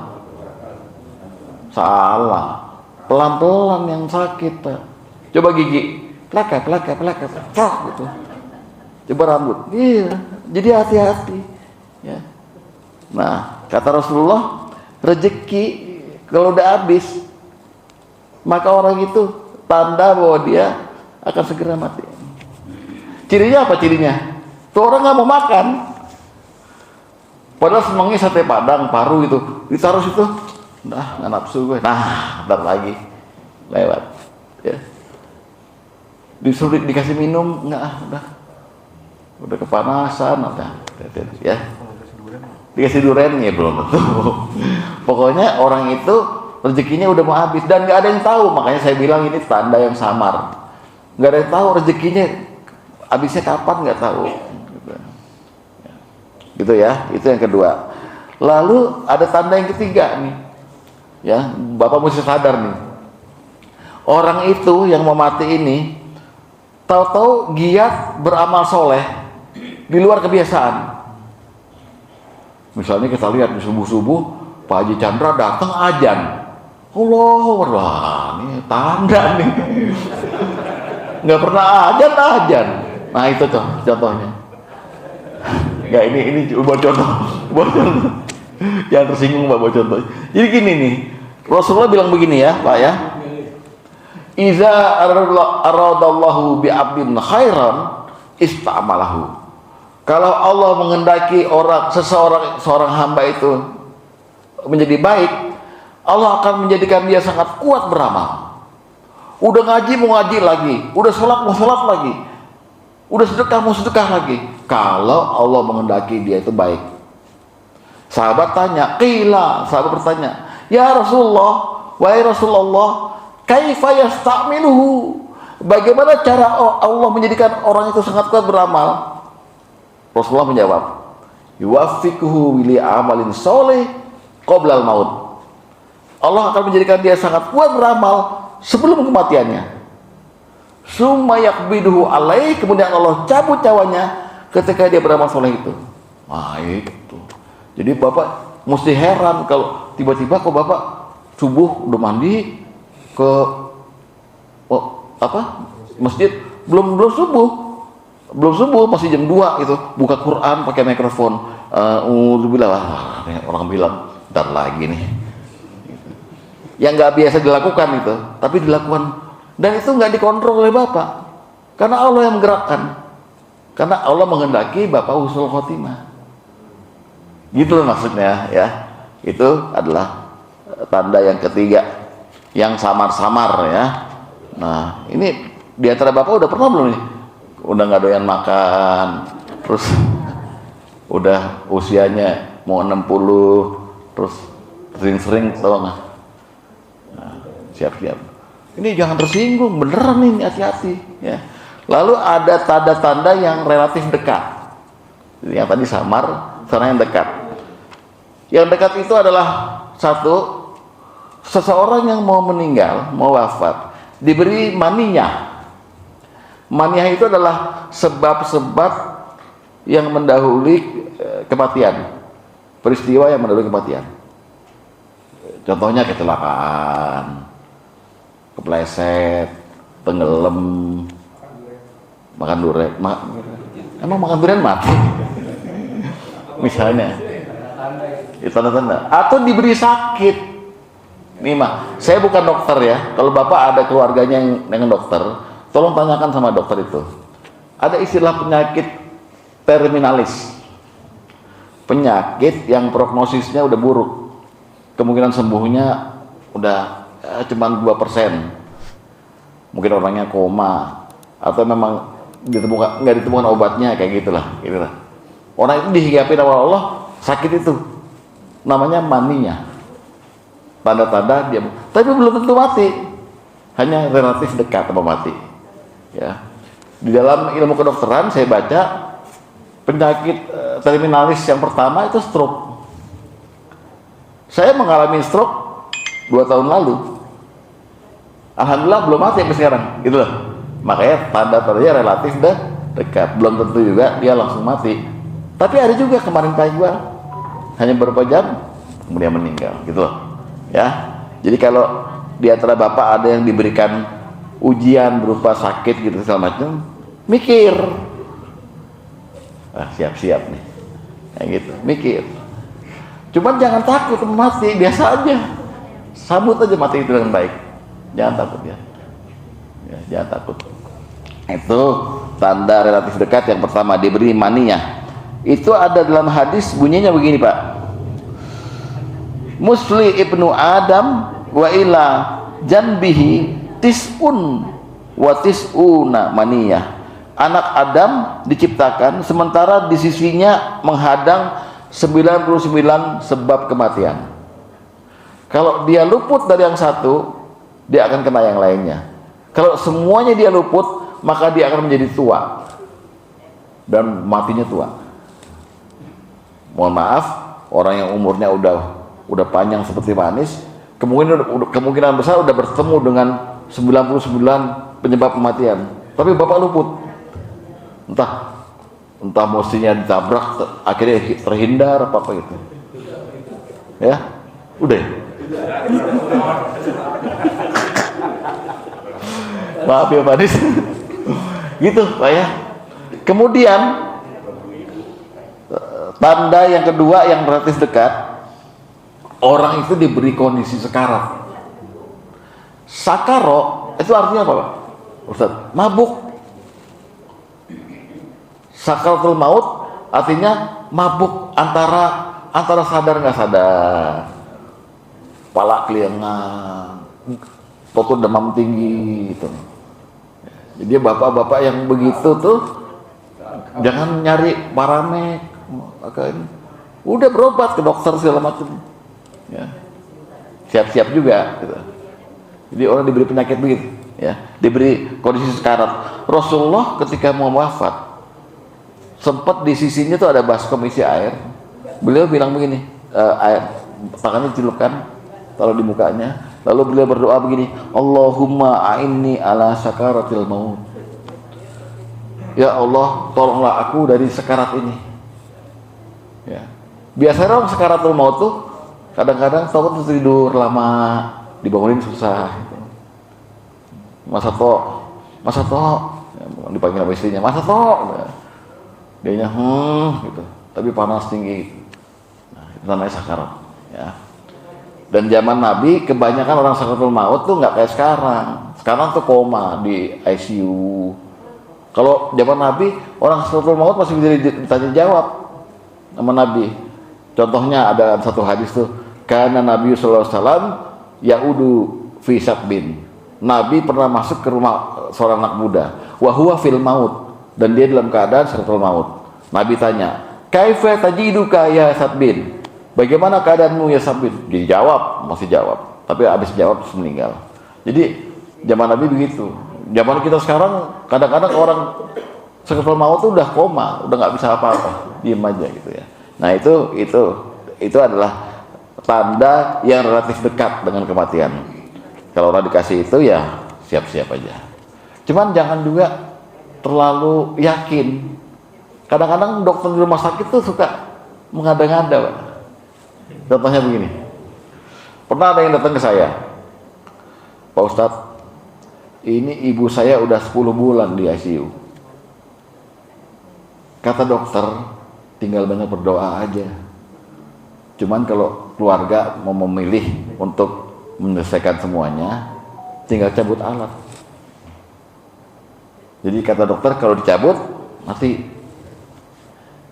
Salah, pelan-pelan yang sakit, Pak. Coba gigi, pelaka, gitu. Coba rambut, iya. Jadi hati-hati. Ya. Nah, kata Rasulullah, rezeki kalau udah habis, maka orang itu tanda bahwa dia akan segera mati. Cirinya apa cirinya? Tuh orang nggak mau makan. Padahal senangnya sate padang, paru gitu, ditaruh situ, nah nggak nafsu gue, nah ntar lagi lewat, ya. Disuruh dikasih minum, nggak, udah kepanasan, ya. Dikasih durian ya belum tentu. Pokoknya orang itu rezekinya udah mau habis dan nggak ada yang tahu, makanya saya bilang ini tanda yang samar. Nggak ada yang tahu rezekinya habisnya kapan, nggak tahu. Gitu ya, itu yang kedua. Lalu ada tanda yang ketiga nih, ya, Bapak mesti sadar nih, orang itu yang mau mati ini tahu-tahu giat beramal soleh di luar kebiasaan. Misalnya kita lihat di subuh-subuh Pak Haji Chandra datang ajan, Allah, ini tanda nih, nggak pernah ajan. Nah itu contohnya. Enggak, ini buat contoh. Jangan tersinggung, Pak, buat contoh. Jadi gini nih, Rasulullah bilang begini ya, Pak ya. Iza aradallahu bi 'abdin khairan ista'malahu. Kalau Allah menghendaki seorang hamba itu menjadi baik, Allah akan menjadikan dia sangat kuat beramal. Udah ngaji mau ngaji lagi, udah sholat mau sholat lagi, udah sedekah mau sedekah lagi. Kalau Allah menghendaki dia itu baik. Sahabat tanya, sahabat bertanya, ya Rasulullah, wahai Rasulullah, kaifa yasta'miluhu? Bagaimana cara Allah menjadikan orang itu sangat kuat beramal? Rasulullah menjawab, yuwaffiquhu li amalin sholih qabla al-maut. Allah akan menjadikan dia sangat kuat beramal sebelum kematiannya. Summa yakbiduhu alaih, kemudian Allah cabut nyawanya ketika dia beramal soleh itu. Nah itu. Jadi Bapak mesti heran kalau tiba-tiba kok Bapak subuh udah mandi ke masjid, belum subuh masih jam 2 itu buka Quran pakai mikrofon. Orang bilang ntar lagi nih. Yang nggak biasa dilakukan itu, tapi dilakukan, dan itu nggak dikontrol oleh Bapak, karena Allah yang menggerakkan. Karena Allah menghendaki Bapak husnul khotimah. Gitu loh maksudnya ya. Itu adalah tanda yang ketiga, yang samar-samar ya. Nah, ini di antara Bapak udah pernah belum nih? Udah nggak doyan makan, terus udah usianya mau 60, terus sering-sering tau nggak? Nah, siap-siap. Ini jangan tersinggung, beneran nih, hati-hati ya. Lalu ada tanda-tanda yang relatif dekat. Yang tadi samar, sekarang yang dekat. Yang dekat itu adalah satu, seseorang yang mau meninggal, mau wafat, diberi maniyah. Maniyah itu adalah sebab-sebab yang mendahului kematian, peristiwa yang mendahului kematian. Contohnya kecelakaan, kepleset, tenggelam, makan durian. Emang makan durian mati? Misalnya, itu tanda-tanda. Atau diberi sakit. Nih mah, saya bukan dokter ya. Kalau bapak ada keluarganya yang dengan dokter, tolong tanyakan sama dokter itu. Ada istilah penyakit terminalis, penyakit yang prognosisnya udah buruk, kemungkinan sembuhnya udah cuma 2%. Mungkin orangnya koma atau memang nggak ditemukan obatnya, kayak gitulah. Orang itu dihinggapi sama Allah sakit itu, namanya maninya. Tanda-tanda dia, tapi belum tentu mati, hanya relatif dekat sama mati. Ya, di dalam ilmu kedokteran saya baca penyakit terminalis yang pertama itu stroke. Saya mengalami stroke 2 tahun lalu. Alhamdulillah belum mati sampai sekarang, gitu loh. Makanya tanda-tandanya relatif dekat, belum tentu juga dia langsung mati. Tapi ada juga kemarin kayak gua, hanya beberapa jam kemudian meninggal, gitu loh. Ya, jadi kalau di antara bapak ada yang diberikan ujian berupa sakit gitu segala macam, mikir, siap-siap nih, kayak gitu, mikir. Cuman jangan takut mati, biasa aja, sambut aja mati itu dengan baik, jangan takut ya, jangan takut. Itu tanda relatif dekat yang pertama, diberi maniyah. Itu ada dalam hadis, bunyinya begini Pak. Musli ibnu Adam wa ila janbihi tis'un wa tis'una maniyah. Anak Adam diciptakan sementara di sisinya menghadang 99 sebab kematian. Kalau dia luput dari yang satu, dia akan kena yang lainnya. Kalau semuanya dia luput, maka dia akan menjadi tua dan matinya tua. Mohon maaf, orang yang umurnya udah panjang seperti manis, kemungkinan besar udah bertemu dengan 99 penyebab kematian, tapi bapak luput. Entah mestinya ditabrak, akhirnya terhindar apa gitu. Ya, udah. Maaf ya Pak Dis. Gitu Pak ya. Kemudian tanda yang kedua yang relatif dekat, orang itu diberi kondisi sekarat. Sakaro itu artinya apa Pak Ustaz? Mabuk. Sakaratul maut artinya mabuk, antara sadar nggak sadar, kepala keliengan, foto demam tinggi gitu. Jadi bapak-bapak yang begitu tuh jangan nyari paramek, udah berobat ke dokter segala macam. Ya. Siap-siap juga gitu. Jadi orang diberi penyakit begitu ya, diberi kondisi sekarat. Rasulullah ketika mau wafat sempat di sisinya tuh ada baskom isi air. Beliau bilang begini, air tangannya celupkan taruh di mukanya, lalu beliau berdoa begini, Allahumma a'inni ala sakaratil maut. Ya Allah, tolonglah aku dari sekarat ini. Ya. Biasanya orang sekaratul maut tuh kadang-kadang takut tidur lama, dibangunin susah gitu. Masa toh ya, dipanggil sama istrinya, masa toh dianya gitu, tapi panas tinggi. Nah, itu namanya sakarat ya. Dan zaman Nabi kebanyakan orang sakaratul maut tuh nggak kayak sekarang tuh koma di ICU. Kalau zaman Nabi orang sakaratul maut masih bisa ditanya jawab sama Nabi. Contohnya ada satu hadis tuh, karena Nabi sallallahu alaihi wasallam yaudu fi sabin. Nabi pernah masuk ke rumah seorang anak muda, wa huwa fil maut, dan dia dalam keadaan sakaratul maut. Nabi tanya, kaifa tajiduka ya Sabin? Bagaimana keadaanmu ya Sabin? Masih jawab, tapi habis jawab terus meninggal. Jadi zaman Nabi begitu. Zaman kita sekarang kadang-kadang orang sakaratul maut tuh udah koma, udah nggak bisa apa-apa, diem aja gitu ya. Nah itu adalah tanda yang relatif dekat dengan kematian. Kalau orang dikasih itu ya siap-siap aja. Cuman jangan juga terlalu yakin. Kadang-kadang dokter di rumah sakit tuh suka mengada-ngada, Pak. Contohnya begini. Pernah ada yang datang ke saya, Pak Ustadz, ini ibu saya udah 10 bulan di ICU. Kata dokter, tinggal banyak berdoa aja. Cuman kalau keluarga mau memilih untuk menyelesaikan semuanya, tinggal cabut alat. Jadi kata dokter, kalau dicabut mati.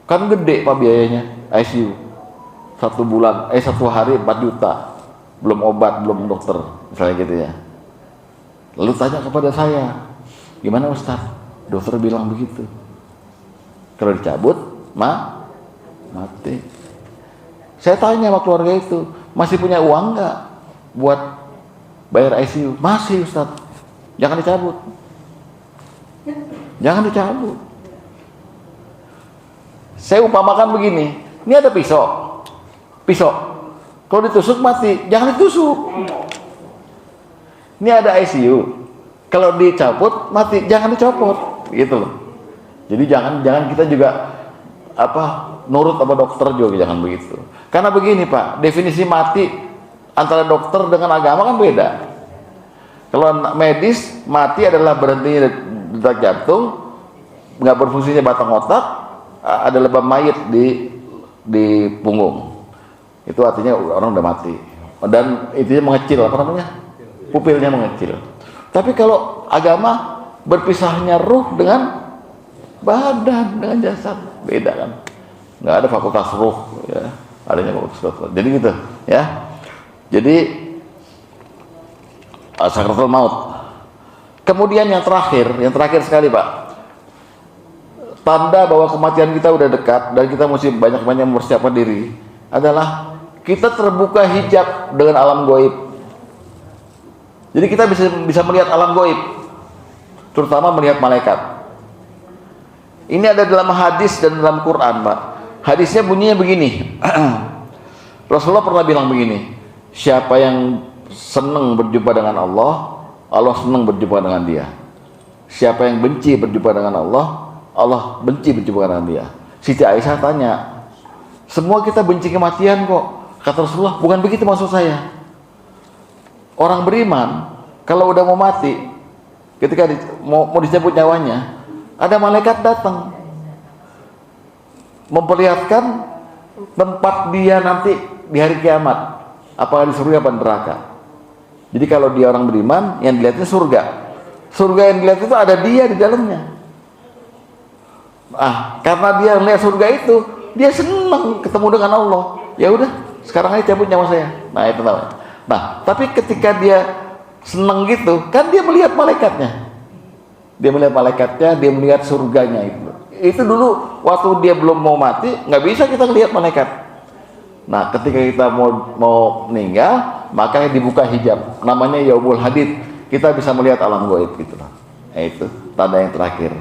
Kan gede Pak biayanya ICU. 1 hari 4 juta. Belum obat, belum dokter, misalnya gitu ya. Lalu tanya kepada saya, gimana Ustaz? Dokter bilang begitu. Kalau dicabut, mati. Saya tanya sama keluarga itu, masih punya uang nggak buat bayar ICU? Masih Ustaz. Jangan dicabut. Jangan dicabut. Saya umpamakan begini, ini ada pisau. Kalau ditusuk mati, jangan ditusuk. Ini ada ICU. Kalau dicabut mati, jangan dicopot. Gitu loh. Jadi jangan kita juga nurut sama dokter juga, jangan begitu. Karena begini Pak, definisi mati antara dokter dengan agama kan beda. Kalau medis, mati adalah berhentinya detak jantung, nggak berfungsinya batang otak, ada lebam mayit di punggung. Itu artinya orang udah mati. Dan intinya mengecil, pupilnya mengecil. Tapi kalau agama, berpisahnya ruh dengan badan, dengan jasad, beda kan. Nggak ada fakultas ruh, ya. Adanya fakultas. Jadi gitu, ya. Jadi sakratul maut. Kemudian yang terakhir sekali Pak, tanda bahwa kematian kita udah dekat dan kita mesti banyak-banyak mempersiapkan diri adalah kita terbuka hijab dengan alam gaib. Jadi kita bisa melihat alam gaib, terutama melihat malaikat. Ini ada dalam hadis dan dalam Quran, Pak. Hadisnya bunyinya begini. Rasulullah pernah bilang begini, siapa yang senang berjumpa dengan Allah, Allah senang berjumpa dengan dia. Siapa yang benci berjumpa dengan Allah, Allah benci berjumpa dengan dia. Siti Aisyah tanya, semua kita benci kematian kok. Kata Rasulullah, bukan begitu maksud saya. Orang beriman, kalau udah mau mati, ketika mau dicabut nyawanya, ada malaikat datang memperlihatkan tempat dia nanti di hari kiamat, apakah di surga apa neraka. Jadi kalau dia orang beriman, yang dilihatnya surga. Surga yang dilihat itu ada dia di dalamnya. Karena dia melihat surga itu, dia senang ketemu dengan Allah. Ya udah, sekarang aja cabut nyawa saya. Nah itu namanya. Nah, tapi ketika dia senang gitu, kan dia melihat malaikatnya. Dia melihat malaikatnya, dia melihat surganya itu. Itu dulu waktu dia belum mau mati, nggak bisa kita lihat malaikat. Nah, ketika kita mau meninggal, maka dibuka hijab. Namanya Yaumul Hadid. Kita bisa melihat alam gaib gitu loh. Nah, itu tanda yang terakhir.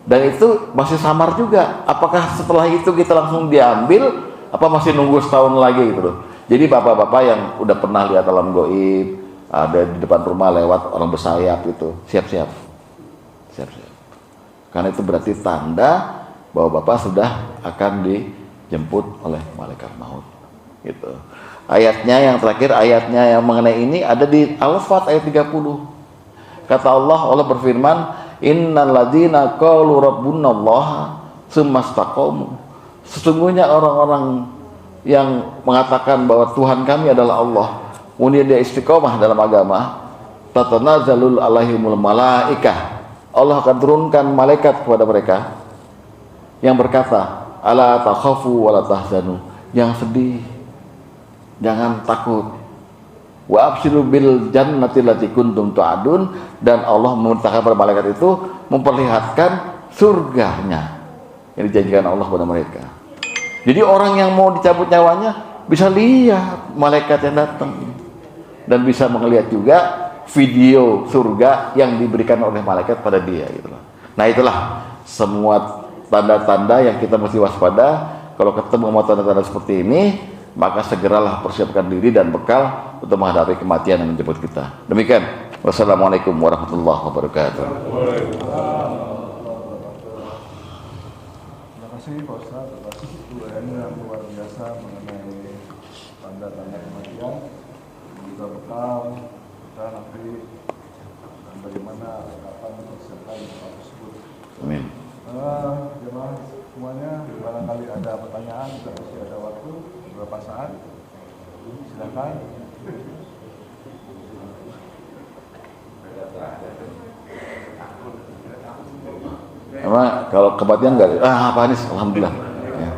Dan itu masih samar juga. Apakah setelah itu kita langsung diambil, apa masih nunggu setahun lagi gitu loh. Jadi bapak-bapak yang udah pernah lihat alam gaib, ada di depan rumah lewat orang bersayap itu, siap-siap. Karena itu berarti tanda bahwa bapak sudah akan dijemput oleh malaikat maut. Gitu. Ayatnya yang terakhir, ayatnya yang mengenai ini ada di Al-Fat ayat 30. Kata Allah berfirman, innal ladzina qalu rabbunallaha tsumma istaqamu. Sesungguhnya orang-orang yang mengatakan bahwa Tuhan kami adalah Allah, kemudian dia istiqomah dalam agama, tatanazalul alaihimul malaikah. Allah akan turunkan malaikat kepada mereka yang berkata, ala takhafu wa la tahzanu. Jangan sedih, jangan takut. Wa abshiru bil jannati allati kuntum tu'adun. Dan Allah memerintahkan pada malaikat itu memperlihatkan surganya yang dijanjikan Allah kepada mereka. Jadi orang yang mau dicabut nyawanya bisa lihat malaikat yang datang dan bisa melihat juga video surga yang diberikan oleh malaikat pada dia gitu loh. Nah, itulah semua tanda-tanda yang kita mesti waspada. Kalau ketemu sama tanda-tanda seperti ini, maka segeralah persiapkan diri dan bekal untuk menghadapi kematian yang menjemput kita. Demikian. Wassalamualaikum warahmatullahi wabarakatuh. Terima kasih Pak Ustaz atas uraian yang luar biasa mengenai tanda-tanda kematian, juga bekal kita nanti dan bagaimana kapan mempersiapkan bekal tersebut. Amin. Jemaah semuanya, barangkali ada pertanyaan, kita masih ada waktu beberapa saat. Silakan. Apa kalau kematian enggak? Pak Anies, alhamdulillah. Ya.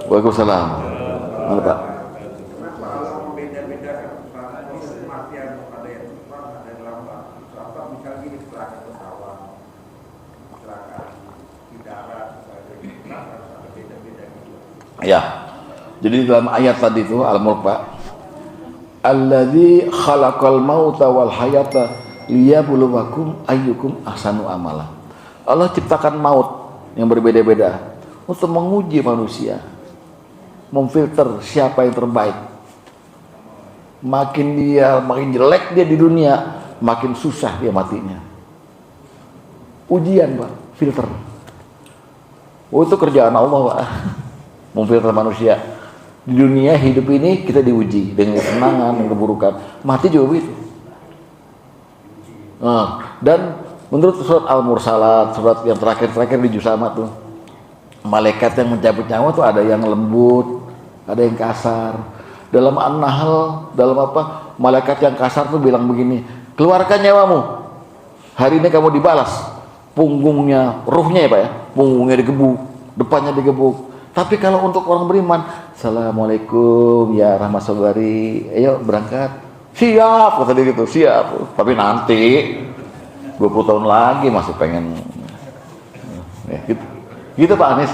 Waalaikumsalam. Mana Pak? Ya. Jadi dalam ayat tadi itu Al-Mulk Pak, alladzi khalaqal mauta wal hayata liyabluwakum ayyukum ahsanu amala. Allah ciptakan maut yang berbeda-beda untuk menguji manusia, memfilter siapa yang terbaik. Makin jelek dia di dunia, makin susah dia matinya. Ujian Pak, filter. Itu kerjaan Allah Pak, memfilter manusia. Di dunia hidup ini kita diuji dengan kesenangan, dengan keburukan. Mati juga begitu. Dan menurut surat Al-Mursalat, surat yang terakhir di juz sama tuh, malaikat yang mencabut nyawa tuh ada yang lembut, ada yang kasar. Dalam An-Nahl, dalam apa? Malaikat yang kasar tuh bilang begini, keluarkan nyawamu. Hari ini kamu dibalas. Punggungnya, ruhnya ya Pak ya, punggungnya digebuk, depannya digebuk. Tapi kalau untuk orang beriman, assalamualaikum ya Rahmat Saudari, ayo berangkat. Siap, kata dia gitu, siap. Tapi nanti 20 tahun lagi masih pengen ya, gitu Pak Anies,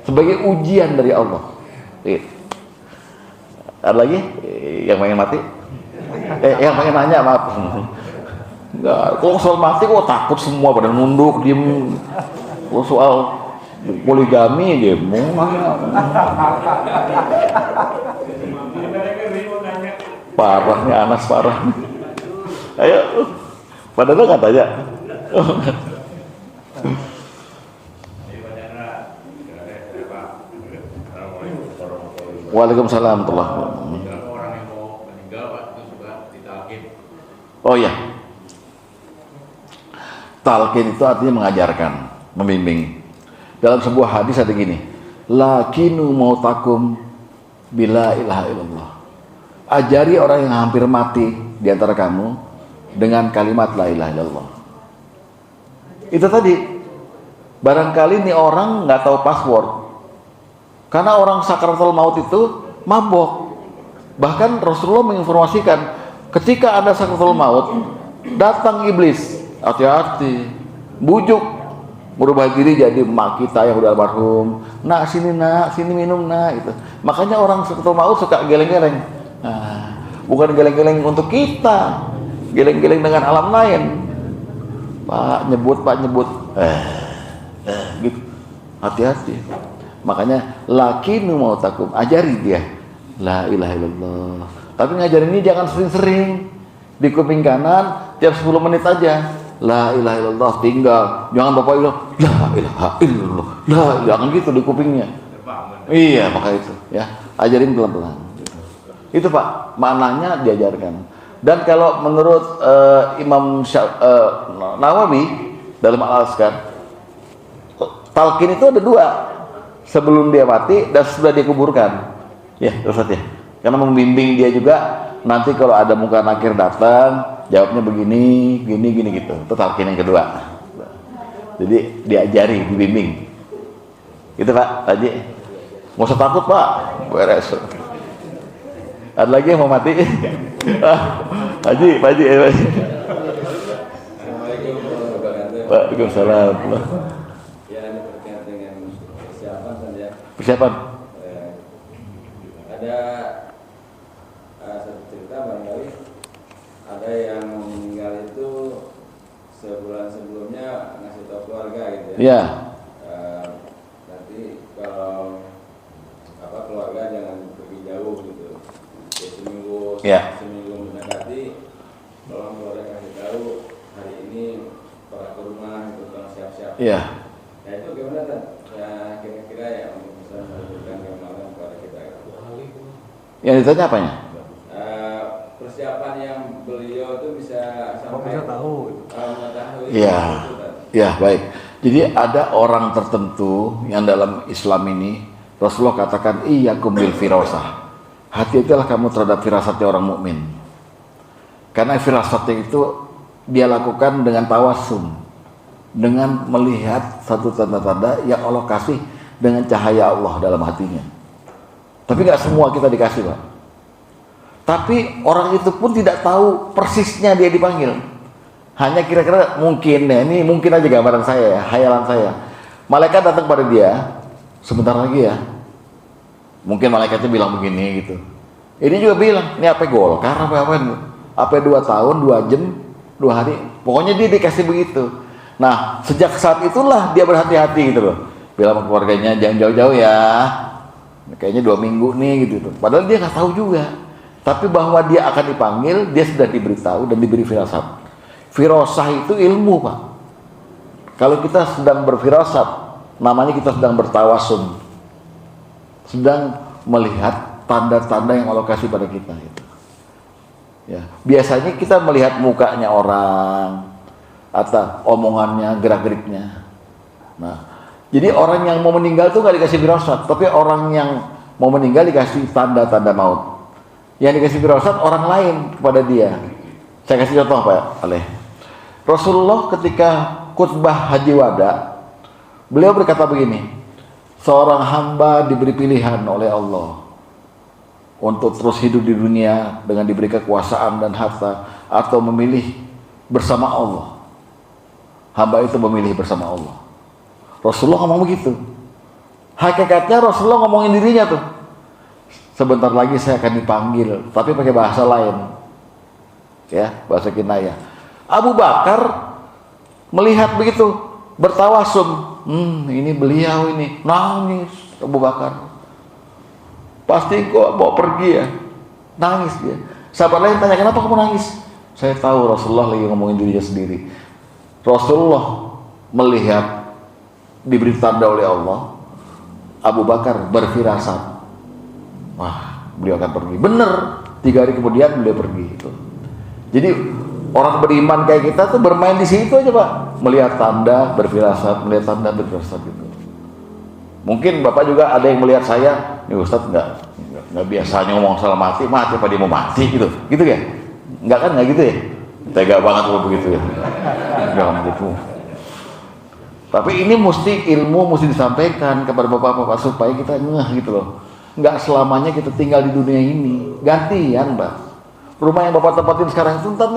sebagai ujian dari Allah. Ada lagi yang pengen mati? Yang pengen nanya, maaf. Enggak, kalau soal mati kok takut semua pada nunduk, diem. Kalau soal poligami dia mau parah nih Anas, parah. Ayo, padahal nggak tanya. Waalaikumsalam warahmatullahi wabarakatuh. Orang yang mau meninggal Pak itu juga ditalkin. Oh ya, talqin itu artinya mengajarkan, membimbing. Dalam sebuah hadis ada gini, lakinu mautakum bila ilaha illallah. Ajari orang yang hampir mati di antara kamu dengan kalimat la ilaha illallah. Itu tadi, barangkali nih orang nggak tahu password, karena orang sakaratul maut itu mabok. Bahkan Rasulullah menginformasikan, ketika ada sakaratul maut, datang iblis, hati-hati, bujuk, merubah diri jadi emak kita yang udah almarhum. Nak sini minum nak, gitu. Makanya orang sakaratul maut suka geleng-geleng. Nah, bukan geleng-geleng untuk kita, geleng-geleng dengan alam lain. Pak nyebut, gitu. Hati-hati. Makanya lakinu mautakum, ajari dia la ilaha illallah. Tapi ngajarin ini jangan sering-sering. Di kuping kanan tiap 10 menit aja la ilaha illallah, tinggal. Jangan Bapak bilang la ilaha illallah, jangan gitu di kupingnya. Iya, maka itu ya, ajarin pelan-pelan. Itu Pak, maknanya diajarkan. Dan kalau menurut Imam Nawawi dalam Al-Azkar, talqin itu ada dua, sebelum dia mati dan setelah dia kuburkan. Ya, Ustaz ya. Karena membimbing dia juga, nanti kalau ada muka nakir datang, jawabnya begini gitu. Itu talqin yang kedua. Jadi diajari, dibimbing. Gitu Pak, Haji. Nggak usah takut Pak, beres. Ada lagi yang mau mati? Haji, Pak Haji. Assalamualaikum warahmatullahi wabarakatuh. Waalaikumsalam. Ya, ini terkait dengan persiapan saja. Persiapan. Ada satu cerita barangkali ada yang meninggal itu sebulan sebelumnya ngasih tahu keluarga gitu ya. Iya. Nanti kalau keluarga jangan pergi jauh gitu. Ya. seminggu mendekati, tolong keluarga kasih tahu hari ini para ke rumah itu tolong siap-siap. Iya. Ya itu gimana kan? Ya kira-kira ya untuk bisa memberikan gambaran kepada kita. Yang ditanya apanya? Persiapan yang beliau itu bisa sampai bisa tahu. mengetahui. Iya. itu, kan? Ya, baik. Jadi ada orang tertentu yang dalam Islam ini Rasulullah katakan iyyakum bil firasah. Hati-hatilah kamu terhadap firasatnya orang mukmin. Karena firasatnya itu dia lakukan dengan tawassum, dengan melihat satu tanda-tanda yang Allah kasih dengan cahaya Allah dalam hatinya. Tapi nggak semua kita dikasih, Pak. Tapi orang itu pun tidak tahu persisnya dia dipanggil. Hanya kira-kira mungkin, ya, ini mungkin aja gambaran saya ya, hayalan saya. Malaikat datang pada dia, sebentar lagi ya. Mungkin malaikatnya bilang begini gitu. Ini juga bilang, ini apa Golkar apa 2 tahun, 2 jam, 2 hari. Pokoknya dia dikasih begitu. Nah, sejak saat itulah dia berhati-hati gitu loh. Bilang sama keluarganya, jangan jauh-jauh ya. Kayaknya 2 minggu nih gitu. Padahal dia nggak tahu juga. Tapi bahwa dia akan dipanggil, dia sudah diberitahu dan diberi firasat. Firasah itu ilmu, Pak. Kalau kita sedang berfirasat, namanya kita sedang bertawasum, sedang melihat tanda-tanda yang Allah kasih pada kita. Gitu. Ya, biasanya kita melihat mukanya orang atau omongannya, gerak-geriknya. Nah, jadi orang yang mau meninggal itu nggak dikasih firasat, tapi orang yang mau meninggal dikasih tanda-tanda maut. Yang dikasih firasat orang lain kepada dia. Saya kasih contoh Pak Aleh. Rasulullah ketika khutbah Haji Wada, beliau berkata begini, seorang hamba diberi pilihan oleh Allah untuk terus hidup di dunia dengan diberi kekuasaan dan harta, atau memilih bersama Allah. Hamba itu memilih bersama Allah. Rasulullah ngomong begitu. Hakikatnya Rasulullah ngomongin dirinya tuh. Sebentar lagi saya akan dipanggil, tapi pakai bahasa lain. Ya, bahasa kinayah. Abu Bakar melihat begitu, bertawasum. Ini beliau ini, nangis Abu Bakar. Pasti kok bawa pergi ya. Nangis dia. Sahabat lain tanya, kenapa kamu nangis? Saya tahu Rasulullah lagi ngomongin dirinya sendiri. Rasulullah melihat diberi tanda oleh Allah, Abu Bakar berfirasat, wah beliau akan pergi. Bener, 3 hari kemudian beliau pergi. Itu. Jadi orang beriman kayak kita tuh bermain di situ aja Pak, melihat tanda berfirasat, melihat tanda berfirasat gitu. Mungkin Bapak juga ada yang melihat saya, nih Ustadz nggak biasanya ngomong soal mati apa dia mau mati gitu ya? Nggak gitu ya? Tega banget kalau begitu ya. Jangan begitu. Tapi ini mesti disampaikan kepada bapak-bapak supaya kita ngeh gitu loh. Nggak selamanya kita tinggal di dunia ini. Gantian, Mbak. Rumah yang Bapak tempatin sekarang itu entar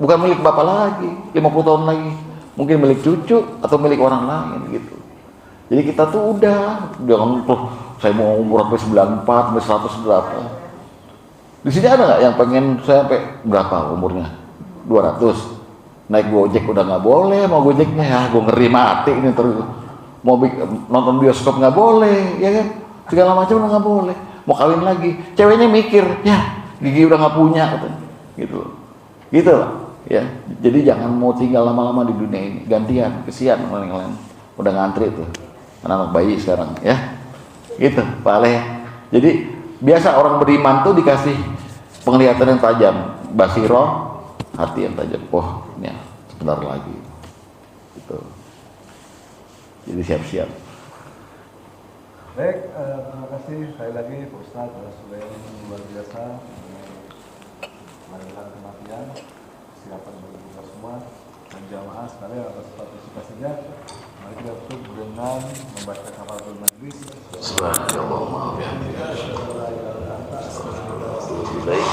bukan milik Bapak lagi, 50 tahun lagi. Mungkin milik cucu atau milik orang lain gitu. Jadi kita tuh jangan tuh saya mau umur sampai 94, sampai 100 berapa. Di sini ada nggak yang pengen saya sampai berapa umurnya? 200. Naik Gojek udah nggak boleh, mau Gojeknya ya gue ngeri mati ini terus. Mau nonton bioskop nggak boleh, ya kan? Segala macam udah nggak boleh. Mau kawin lagi, ceweknya mikir, ya gigi udah nggak punya, katanya. Gitu lah, ya. Jadi jangan mau tinggal lama-lama di dunia ini, gantian, kesian orang yang lain. Udah ngantri tuh, anak bayi sekarang, ya. Gitu, Pak Aleh. Jadi biasa orang beriman tuh dikasih penglihatan yang tajam, basiroh, hati yang tajam. Oh, ini sebentar lagi. Gitu. Jadi siap-siap. Baik, terima kasih sekali lagi Pak Ustadz atas yang luar biasa mengenai kematian, silakan bagi kita semua dan jamaah sekalian atas partisipasinya. Mari kita tutup dengan membaca kafaratul majlis. Subhanallah. Baik.